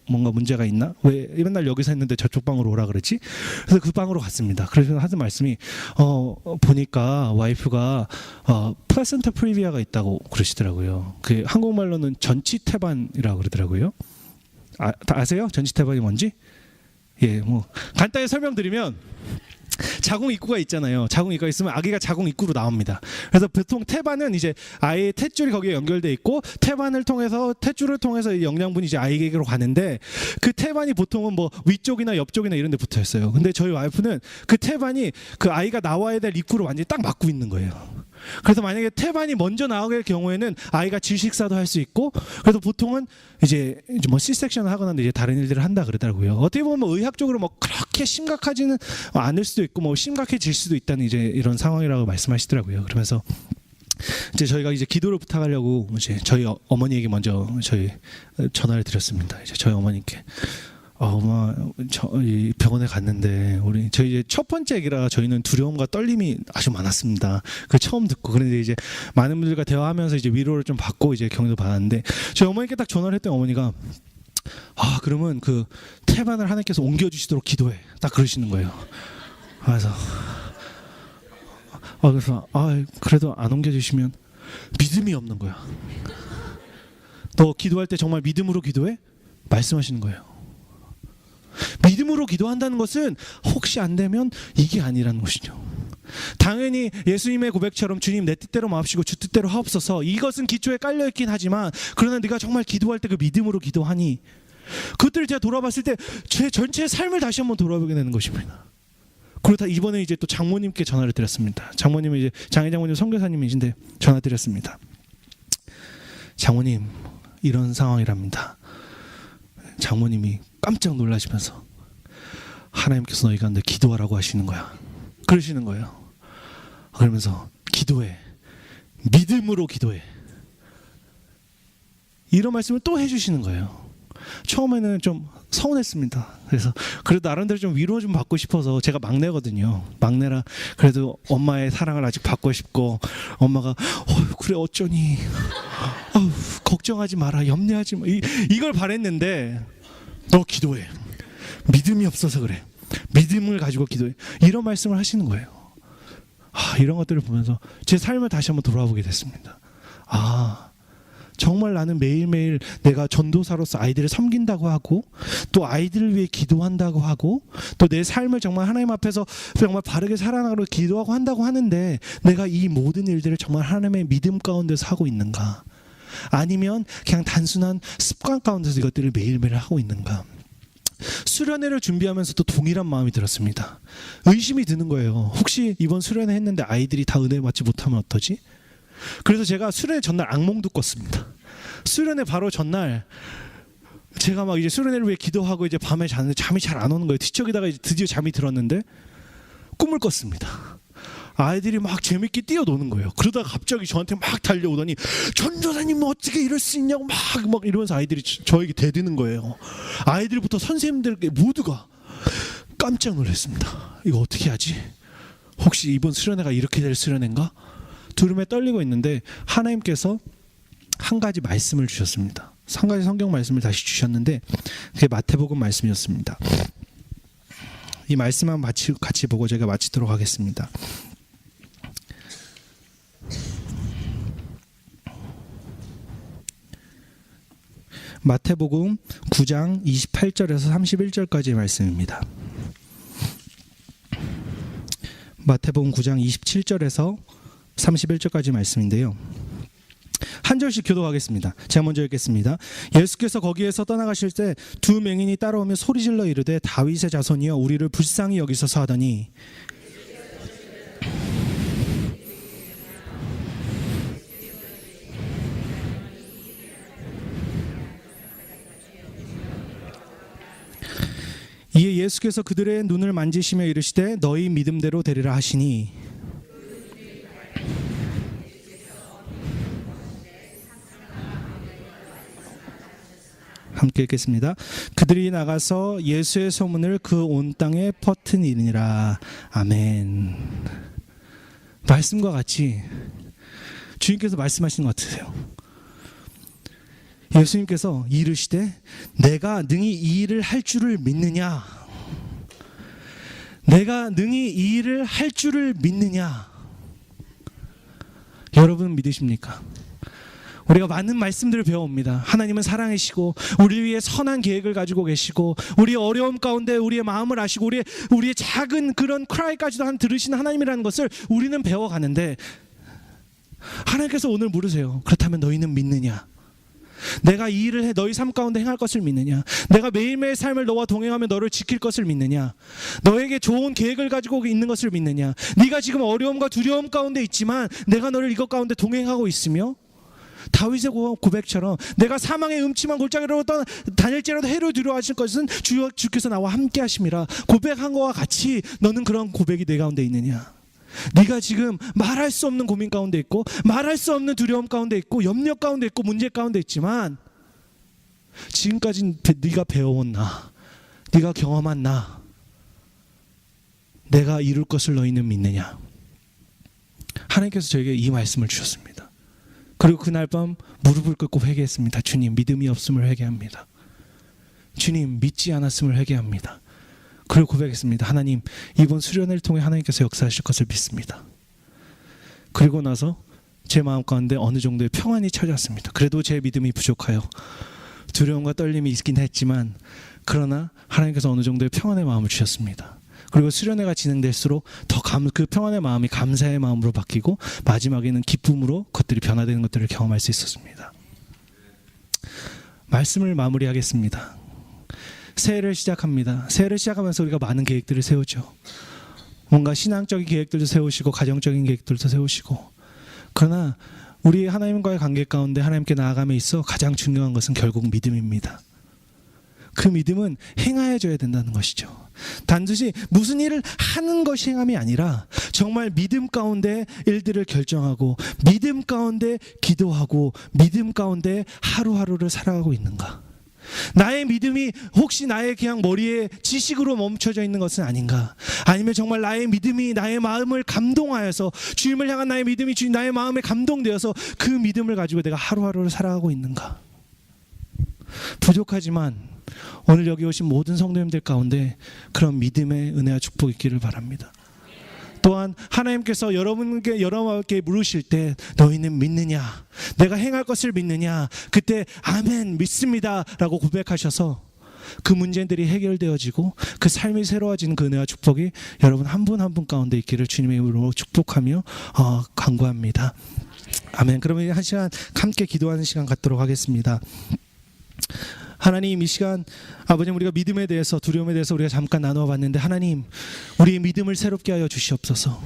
뭔가 문제가 있나? 왜 맨날 여기서 했는데 저쪽 방으로 오라 그랬지? 그래서 그 방으로 갔습니다. 그래서 하는 말씀이 보니까 와이프가 플라센타 프리비아가 있다고 그러시더라고요. 그 한국말로는 전치태반이라고 그러더라고요. 다 아세요? 전치태반이 뭔지? 예, 뭐 간단히 설명드리면, 자궁 입구가 있잖아요. 자궁 입구가 있으면 아기가 자궁 입구로 나옵니다. 그래서 보통 태반은 이제 아이의 탯줄이 거기에 연결돼 있고, 탯줄을 통해서 영양분이 이제 아이에게로 가는데, 그 태반이 보통은 뭐 위쪽이나 옆쪽이나 이런 데 붙어 있어요. 근데 저희 와이프는 그 태반이 그 아이가 나와야 될 입구를 완전히 딱 막고 있는 거예요. 그래서 만약에 태반이 먼저 나오게 될 경우에는 아이가 질식사도 할 수 있고, 그래서 보통은 이제 뭐 C섹션을 하거나 이제 다른 일들을 한다 그러더라고요. 어떻게 보면 뭐 의학적으로 뭐 그렇게 심각하지는 않을 수도 있고, 뭐 심각해질 수도 있다는 이제 이런 상황이라고 말씀하시더라고요. 그러면서 이제 저희가 이제 기도를 부탁하려고 이제 저희 어머니에게 먼저 저희 전화를 드렸습니다. 이제 저희 어머니께, 엄마, 저희 병원에 갔는데 저희 이제 첫 번째 아기라 저희는 두려움과 떨림이 아주 많았습니다. 그 처음 듣고. 그런데 이제 많은 분들과 대화하면서 이제 위로를 좀 받고 이제 격려도 받았는데, 저희 어머니께 딱 전화를 했더니 어머니가 그러면 그 태반을 하나님께서 옮겨주시도록 기도해, 딱 그러시는 거예요. 그래서 그래도 안 옮겨주시면 믿음이 없는 거야. 너 기도할 때 정말 믿음으로 기도해? 말씀하시는 거예요. 믿음으로 기도한다는 것은 혹시 안 되면 이게 아니라는 것이죠. 당연히 예수님의 고백처럼 주님 내 뜻대로 마옵시고 주 뜻대로 하옵소서, 이것은 기초에 깔려있긴 하지만, 그러나 네가 정말 기도할 때 그 믿음으로 기도하니, 그것들을 제가 돌아봤을 때 제 전체의 삶을 다시 한번 돌아보게 되는 것입니다. 그러다 이번에 이제 또 장모님께 전화를 드렸습니다. 장모님은 이제 장모님 선교사님이신데 전화 드렸습니다. 장모님, 이런 상황이랍니다. 장모님이 깜짝 놀라시면서, 하나님께서 너희 가운데 기도하라고 하시는 거야, 그러시는 거예요. 그러면서 기도해, 믿음으로 기도해, 이런 말씀을 또 해주시는 거예요. 처음에는 좀 서운했습니다. 그래서 그래도 나름대로 좀 위로 좀 받고 싶어서, 제가 막내거든요. 막내라 그래도 엄마의 사랑을 아직 받고 싶고, 엄마가 그래 어쩌니, 걱정하지 마라, 염려하지 마, 이걸 바랬는데, 너 기도해, 믿음이 없어서 그래, 믿음을 가지고 기도해, 이런 말씀을 하시는 거예요. 이런 것들을 보면서 제 삶을 다시 한번 돌아보게 됐습니다. 정말 나는 매일매일 내가 전도사로서 아이들을 섬긴다고 하고, 또 아이들을 위해 기도한다고 하고, 또 내 삶을 정말 하나님 앞에서 정말 바르게 살아나가려 기도하고 한다고 하는데, 내가 이 모든 일들을 정말 하나님의 믿음 가운데서 하고 있는가, 아니면 그냥 단순한 습관 가운데서 이것들을 매일매일 하고 있는가. 수련회를 준비하면서도 동일한 마음이 들었습니다. 의심이 드는 거예요. 혹시 이번 수련회 했는데 아이들이 다 은혜 받지 못하면 어떠지? 그래서 제가 수련회 전날 악몽도 꿨습니다. 수련회 바로 전날 제가 막 이제 수련회를 위해 기도하고 이제 밤에 자는데 잠이 잘 안 오는 거예요. 뒤척이다가 이제 드디어 잠이 들었는데 꿈을 꿨습니다. 아이들이 막 재밌게 뛰어노는 거예요. 그러다가 갑자기 저한테 막 달려오더니, 전도사님 어떻게 이럴 수 있냐고 막 이러면서 아이들이 저에게 대드는 거예요. 아이들부터 선생님들께 모두가 깜짝 놀랐습니다. 이거 어떻게 하지? 혹시 이번 수련회가 이렇게 될 수련회인가? 두려움에 떨리고 있는데 하나님께서 한 가지 말씀을 주셨습니다. 한 가지 성경 말씀을 다시 주셨는데 그게 마태복음 말씀이었습니다. 이 말씀만 같이 보고 제가 마치도록 하겠습니다. 마태복음 9장 28절에서 31절까지의 말씀입니다. 마태복음 9장 27절에서 31절까지 말씀인데요. 한 절씩 교독하겠습니다. 제가 먼저 읽겠습니다. 예수께서 거기에서 떠나가실 때 두 맹인이 따라오며 소리질러 이르되 다윗의 자손이여 우리를 불쌍히 여기소서 하더니 이에 예수께서 그들의 눈을 만지시며 이르시되 너희 믿음대로 되리라 하시니 함께 읽겠습니다. 그들이 나가서 예수의 소문을 그 온 땅에 퍼뜨리니라. 아멘. 말씀과 같이 주님께서 말씀하시는 것 같으세요. 예수님께서 이르시되 내가 능히 이 일을 할 줄을 믿느냐? 내가 능히 이 일을 할 줄을 믿느냐? 여러분 믿으십니까? 우리가 많은 말씀들을 배워옵니다. 하나님은 사랑이시고 우리 위해 선한 계획을 가지고 계시고 우리의 어려움 가운데 우리의 마음을 아시고 우리의 작은 그런 크라이까지도 들으시는 하나님이라는 것을 우리는 배워가는데 하나님께서 오늘 물으세요. 그렇다면 너희는 믿느냐? 내가 이 일을 해 너희 삶 가운데 행할 것을 믿느냐? 내가 매일매일 삶을 너와 동행하며 너를 지킬 것을 믿느냐? 너에게 좋은 계획을 가지고 있는 것을 믿느냐? 네가 지금 어려움과 두려움 가운데 있지만 내가 너를 이것 가운데 동행하고 있으며 다윗의 고백처럼 내가 사망의 음침한 골짜기로 다닐지라도 해를 두려워하실 것은 주께서 나와 함께 하심이라 고백한 것과 같이 너는 그런 고백이 내 가운데 있느냐? 네가 지금 말할 수 없는 고민 가운데 있고 말할 수 없는 두려움 가운데 있고 염려 가운데 있고 문제 가운데 있지만 지금까지 네가 배워온 나, 네가 경험한 나, 내가 이룰 것을 너희는 믿느냐? 하나님께서 저에게 이 말씀을 주셨습니다. 그리고 그날 밤 무릎을 꿇고 회개했습니다. 주님, 믿음이 없음을 회개합니다. 주님, 믿지 않았음을 회개합니다. 그리고 고백했습니다. 하나님, 이번 수련회를 통해 하나님께서 역사하실 것을 믿습니다. 그리고 나서 제 마음 가운데 어느 정도의 평안이 찾아왔습니다. 그래도 제 믿음이 부족하여 두려움과 떨림이 있긴 했지만 그러나 하나님께서 어느 정도의 평안의 마음을 주셨습니다. 그리고 수련회가 진행될수록 더 그 평안의 마음이 감사의 마음으로 바뀌고 마지막에는 기쁨으로 것들이 변화되는 것들을 경험할 수 있었습니다. 말씀을 마무리하겠습니다. 새해를 시작합니다. 새해를 시작하면서 우리가 많은 계획들을 세우죠. 뭔가 신앙적인 계획들도 세우시고 가정적인 계획들도 세우시고 그러나 우리 하나님과의 관계 가운데 하나님께 나아감에 있어 가장 중요한 것은 결국 믿음입니다. 그 믿음은 행하여져야 된다는 것이죠. 단지 무슨 일을 하는 것이 행함이 아니라 정말 믿음 가운데 일들을 결정하고 믿음 가운데 기도하고 믿음 가운데 하루하루를 살아가고 있는가? 나의 믿음이 혹시 나의 그냥 머리에 지식으로 멈춰져 있는 것은 아닌가? 아니면 정말 나의 믿음이 나의 마음을 감동하여서 주님을 향한 나의 믿음이 나의 마음에 감동되어서 그 믿음을 가지고 내가 하루하루를 살아가고 있는가? 부족하지만 오늘 여기 오신 모든 성도님들 가운데 그런 믿음의 은혜와 축복이 있기를 바랍니다. 또한 하나님께서 여러분께 물으실 때 너희는 믿느냐? 내가 행할 것을 믿느냐? 그때 아멘 믿습니다 라고 고백하셔서 그 문제들이 해결되어지고 그 삶이 새로워지는 그 은혜와 축복이 여러분 한 분 한 분 가운데 있기를 주님의 이름으로 축복하며 간구합니다. 아멘. 그러면 한 시간 함께 기도하는 시간 갖도록 하겠습니다. 하나님, 이 시간 아버님 우리가 믿음에 대해서 두려움에 대해서 우리가 잠깐 나누어 봤는데 하나님 우리의 믿음을 새롭게 하여 주시옵소서.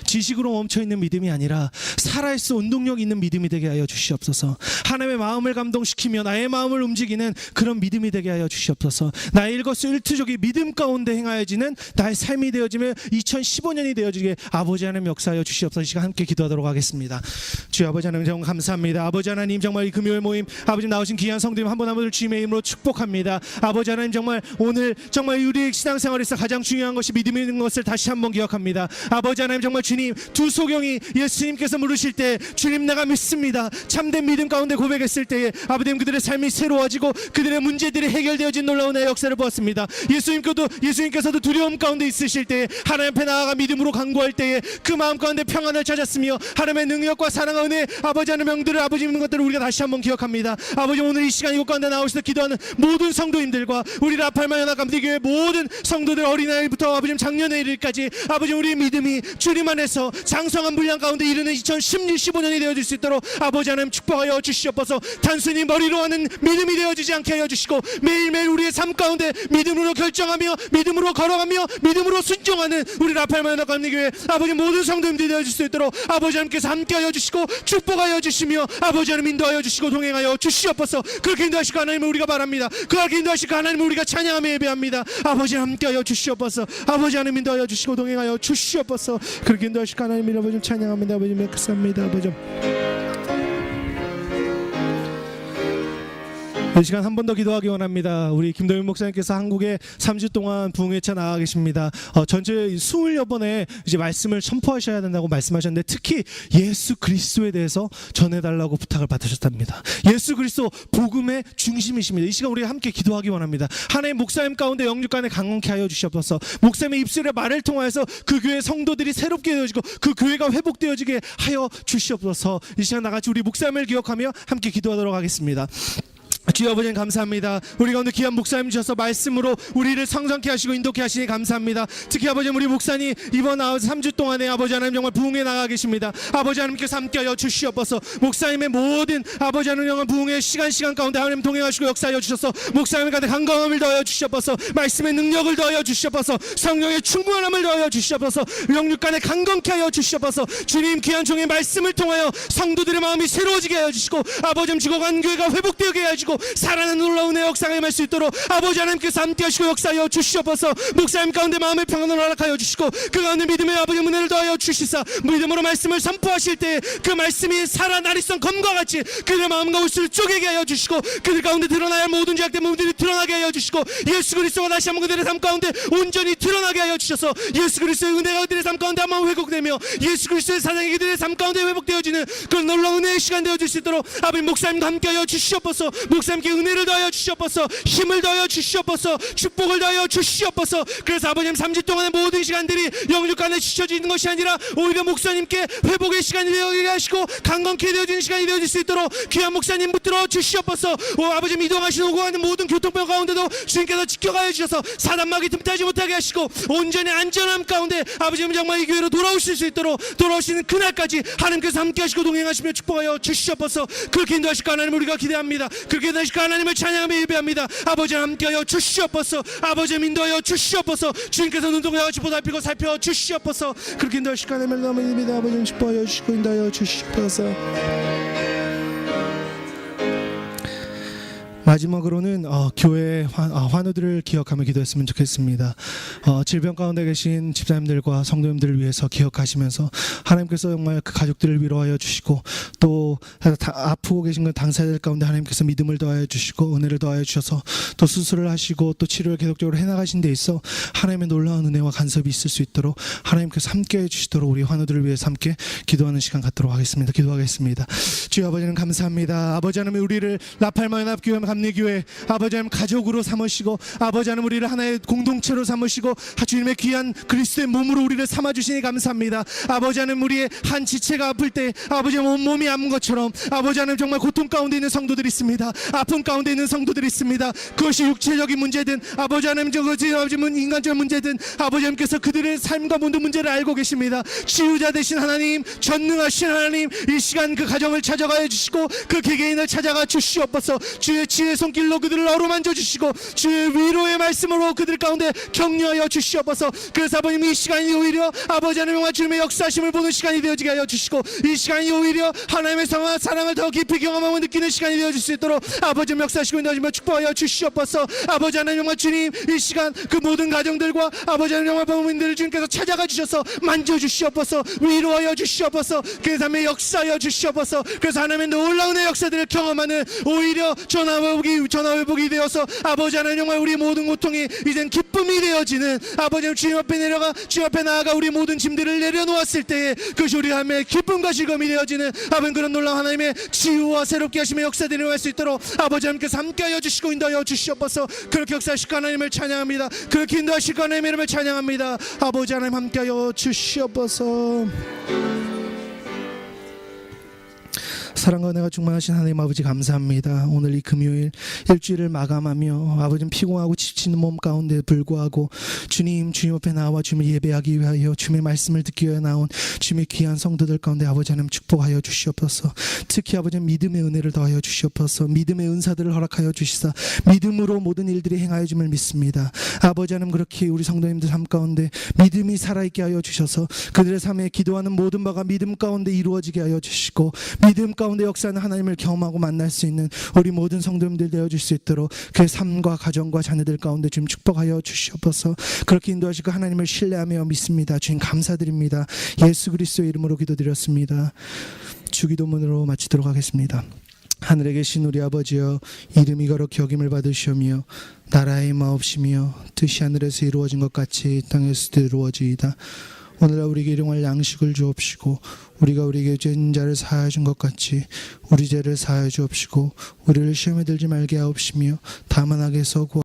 지식으로 멈춰있는 믿음이 아니라 살아있어 운동력 있는 믿음이 되게 하여 주시옵소서. 하나님의 마음을 감동시키며 나의 마음을 움직이는 그런 믿음이 되게 하여 주시옵소서. 나의 일거수일투족이 믿음 가운데 행하여지는 나의 삶이 되어지며 2015년이 되어지게 아버지 하나님 역사하여 주시옵소서. 이 시간 함께 기도하도록 하겠습니다. 주여 아버지 하나님 정말 감사합니다. 아버지 하나님 정말 이 금요일 모임 아버지 나오신 귀한 성도님 한 분 한 분을 주님의 이름으로 축복합니다. 아버지 하나님 정말 오늘 정말 우리의 신앙생활에서 가장 중요한 것이 믿음인 것을 다시 한번 기억합니다. 아버지 하나님 정말 주님 두 소경이 예수님께서 물으실 때 주님 내가 믿습니다. 참된 믿음 가운데 고백했을 때에 아버지 그들의 삶이 새로워지고 그들의 문제들이 해결되어진 놀라운 역사를 보았습니다. 예수님께서도 두려움 가운데 있으실 때에 하나님 앞에 나아가 믿음으로 간구할 때에 그 마음 가운데 평안을 찾았으며 하나님의 능력과 사랑과 은혜 아버지 하나님 명들을 아버지 있는 것들을 우리가 다시 한번 기억합니다. 아버지 오늘 이 시간 이곳 가운데 나오셔서 기도하는 모든 성도님들과 우리 라팔마 연합감리교회 모든 성도들 어린아이부터 아버지 작년에 이르기까지 아버지 우리의 믿음이 주님 안에서 장성한 분량 가운데 이르는 2015년이 되어질 수 있도록 아버지 하나님 축복하여 주시옵소서. 단순히 머리로 하는 믿음이 되어지지 않게 하여 주시고 매일매일 우리의 삶 가운데 믿음으로 결정하며 믿음으로 걸어가며 믿음으로 순종하는 우리 라팔마 연합감리교회 아버지 모든 성도님들이 되어질 수 있도록 아버지 하나님께서 함께하여 주시고 축복하여 주시며 아버지 하나님 인도하여 주시고 동행하여 주시옵소서. 그렇게 인도하시고 하나님을 우리가 바랍니다. 그렇게 인도하시고 하나님을 우리가 찬양하며 예배합니다. 아버지 함께하여 주시옵소서. 아버지 하나님 인도하여 주시고 동행하여 주시옵소서. 그렇게 인도하시고 하나님을 아버지 찬양합니다. 아버지 감사합니다. 아버지 이 시간 한 번 더 기도하기 원합니다. 우리 김도윤 목사님께서 한국에 3주 동안 부흥회차 나가 계십니다. 전체 20여 번의 이제 말씀을 선포하셔야 된다고 말씀하셨는데 특히 예수 그리스도에 대해서 전해달라고 부탁을 받으셨답니다. 예수 그리스도 복음의 중심이십니다. 이 시간 우리가 함께 기도하기 원합니다. 하나님 목사님 가운데 영육간에 강건케 하여 주시옵소서. 목사님의 입술의 말을 통하여서 그 교회 성도들이 새롭게 되어지고 그 교회가 회복되어지게 하여 주시옵소서. 이 시간 나같이 우리 목사님을 기억하며 함께 기도하도록 하겠습니다. 주여 아버지 감사합니다. 우리 가운데 귀한 목사님 주셔서 말씀으로 우리를 성장케 하시고 인도케 하시니 감사합니다. 특히 아버지 우리 목사님 이번 3주 동안에 아버지 하나님 정말 부흥에 나가 계십니다. 아버지 하나님께서 함께하여 주시옵소서. 목사님의 모든 아버지 하나님 부흥의 시간 가운데 하나님 동행하시고 역사하여 주셔서 목사님 가운데 강건함을 더하여 주시옵소서. 말씀의 능력을 더하여 주시옵소서. 성령의 충만함을 더하여 주시옵소서. 영육간에 강건케 하여 주시옵소서. 주님 귀한 종의 말씀을 통하여 성도들의 마음이 새로워지게 하여 주시고 아버지 죽어간 교회가 회복되게 하여 주시고 살아나는 놀라운 의 역사가 임할 수 있도록 아버지 하나님께서 함께 하시고 역사하여 주시옵소서. 목사님 가운데 마음의 평안을 허락하여 주시고 그 가운데 믿음의 아버지 은혜를 더하여 주시사 믿음으로 말씀을 선포하실 때 그 말씀이 살아 나리성 검과 같이 그들의 마음과 옷을 쪼개게 하여 주시고 그들 가운데 드러나야 할 모든 죄악된 몸들이 드러나게 하여 주시고 예수 그리스도가 다시 한번 그들의 삶 가운데 온전히 드러나게 하여 주셔서 예수 그리스도의 은혜가 그들의 삶 가운데 한번 회복되며 예수 그리스도의 사랑이 그들의 삶 가운데 회복되어지는 그런 놀라운 은혜의 시간 되어질 수 있도록 아버지 목사님과 함께 하여 주시옵소서. 목사님께 은혜를 더하여 주시옵소서. 힘을 더하여 주시옵소서. 축복을 더하여 주시옵소서. 그래서 아버님 3주 동안의 모든 시간들이 영육간에 지쳐지는 것이 아니라 오히려 목사님께 회복의 시간이 되게 하시고 강건케 되어지는 시간이 되어질 수 있도록 귀한 목사님 붙들어 주시옵소서. 아버지 이동하시는 오고 가는 모든 교통병 가운데도 주님께서 지켜가여 주셔서 사단막이 틈타지 못하게 하시고 온전히 안전함 가운데 아버지님 정말 이 교회로 돌아오실 수 있도록 돌아오시는 그날까지 하나님께서 함께 하시고 동행하시며 축복하여 주시옵소서. 그렇게 인도하실까 하나님 우리가 기대합니다. 그렇게 인도하실까 하나님을 찬양하며 예배합니다. 아버지 함께하여 주시옵소서. 아버지 인도하여 주시옵소서. 주님께서 눈동자 같이 보살피고 살펴 주시옵소서. 그렇게 인도하실까 하나님을 너무 예배합니다. 아버지 축복하여 주시고 인도하여 주시옵소서. 마지막으로는 교회 환우들을 기억하며 기도했으면 좋겠습니다. 질병 가운데 계신 집사님들과 성도님들을 위해서 기억하시면서 하나님께서 정말 그 가족들을 위로하여 주시고 또 아프고 계신 그 당사자들 가운데 하나님께서 믿음을 더하여 주시고 은혜를 더하여 주셔서 또 수술을 하시고 또 치료를 계속적으로 해나가신 데 있어 하나님의 놀라운 은혜와 간섭이 있을 수 있도록 하나님께서 함께해 주시도록 우리 환우들을 위해서 함께 기도하는 시간 갖도록 하겠습니다. 기도하겠습니다. 주여 아버지는 감사합니다. 아버지 하나님 우리를 라팔마 연합교회 감리교회 아버지 하나님 가족으로 삼으시고 아버지 하나님 우리를 하나의 공동체로 삼으시고 주님의 귀한 그리스도의 몸으로 우리를 삼아주시니 감사합니다. 아버지 하나님 우리의 한 지체가 아플 때 아버지 하나님 온몸이 아픈 것처럼 아버지 하나님 정말 고통 가운데 있는 성도들이 있습니다. 아픔 가운데 있는 성도들이 있습니다. 그것이 육체적인 문제든 아버지 하나님 저것이 인간적 문제든 아버지 하나님께서 그들의 삶과 모든 문제를 알고 계십니다. 치유자 되신 하나님 전능하신 하나님 이 시간 그 가정을 찾아가 주시고 그 개개인을 찾아가 주시옵소서. 주의 치유 주의 손길로 그들을 어루만져 주시고 주의 위로의 말씀으로 그들 가운데 격려하여 주시옵소서. 그래서 아버님 이 시간이 오히려 아버지 하나님과 주님의 역사하심을 보는 시간이 되어지게 하여 주시고 이 시간이 오히려 하나님의 사랑을 더 깊이 경험하고 느끼는 시간이 되어질 수 있도록 아버지 역사하시고 인도하시며 축복하여 주시옵소서. 아버지 하나님과 주님 이 시간 그 모든 가정들과 아버지 하나님과 부모님들을 주님께서 찾아가 주셔서 만져주시옵소서. 위로하여 주시옵소서. 그 삶에 역사하여 주시옵소서. 그래서 하나님의 놀라운 역사들을 경험하는 오히려 전화회복이 되어서 아버지 하나님과 우리 모든 고통이 이젠 기쁨이 되어지는 아버지 주님 앞에 내려가 주님 앞에 나아가 우리 모든 짐들을 내려놓았을 때에 그것이 우리 삶의 기쁨과 즐거움이 되어지는 아버지 그런 놀라운 하나님의 치유와 새롭게 하심의 역사들이 일어날 수 있도록 아버지 하나님께서 함께하여 주시고 인도하여 주시옵소서. 그렇게 역사하실 하나님을 찬양합니다. 그렇게 인도하실 하나님의 이름을 찬양합니다. 아버지 하나님 함께하여 주시옵소서. 사랑과 은혜가 충만하신 하나님 아버지 감사합니다. 오늘 이 금요일 일주일을 마감하며 아버지는 피곤하고 지치는 몸 가운데 불구하고 주님 앞에 나와 주님을 예배하기 위하여 주님의 말씀을 듣기 위하여 나온 주님의 귀한 성도들 가운데 아버지 하나님 축복하여 주시옵소서. 특히 아버지 믿음의 은혜를 더하여 주시옵소서. 믿음의 은사들을 허락하여 주시사 믿음으로 모든 일들이 행하여 줌을 믿습니다. 아버지 하나님 그렇게 우리 성도님들 삶 가운데 믿음이 살아있게 하여 주셔서 그들의 삶에 기도하는 모든 바가 믿음 가운데 이루어지게 하여 주시고 믿음 가운데 역사하는 하나님을 경험하고 만날 수 있는 우리 모든 성도님들 되어줄 수 있도록 그 삶과 가정과 자녀들 가운데 주님 축복하여 주시옵소서. 그렇게 인도하시고 하나님을 신뢰하며 믿습니다. 주님 감사드립니다. 예수 그리스도의 이름으로 기도드렸습니다. 주기도문으로 마치도록 하겠습니다. 하늘에 계신 우리 아버지여 이름이 거룩히 여김을 받으시오며 나라의 마옵시며 뜻이 하늘에서 이루어진 것 같이 땅에서도 이루어지이다. 오늘날 우리에게 일용할 양식을 주옵시고 우리가 우리에게 죄인 자를 사하여 준 것 같이 우리 죄를 사하여 주옵시고 우리를 시험에 들지 말게 하옵시며 다만 악에서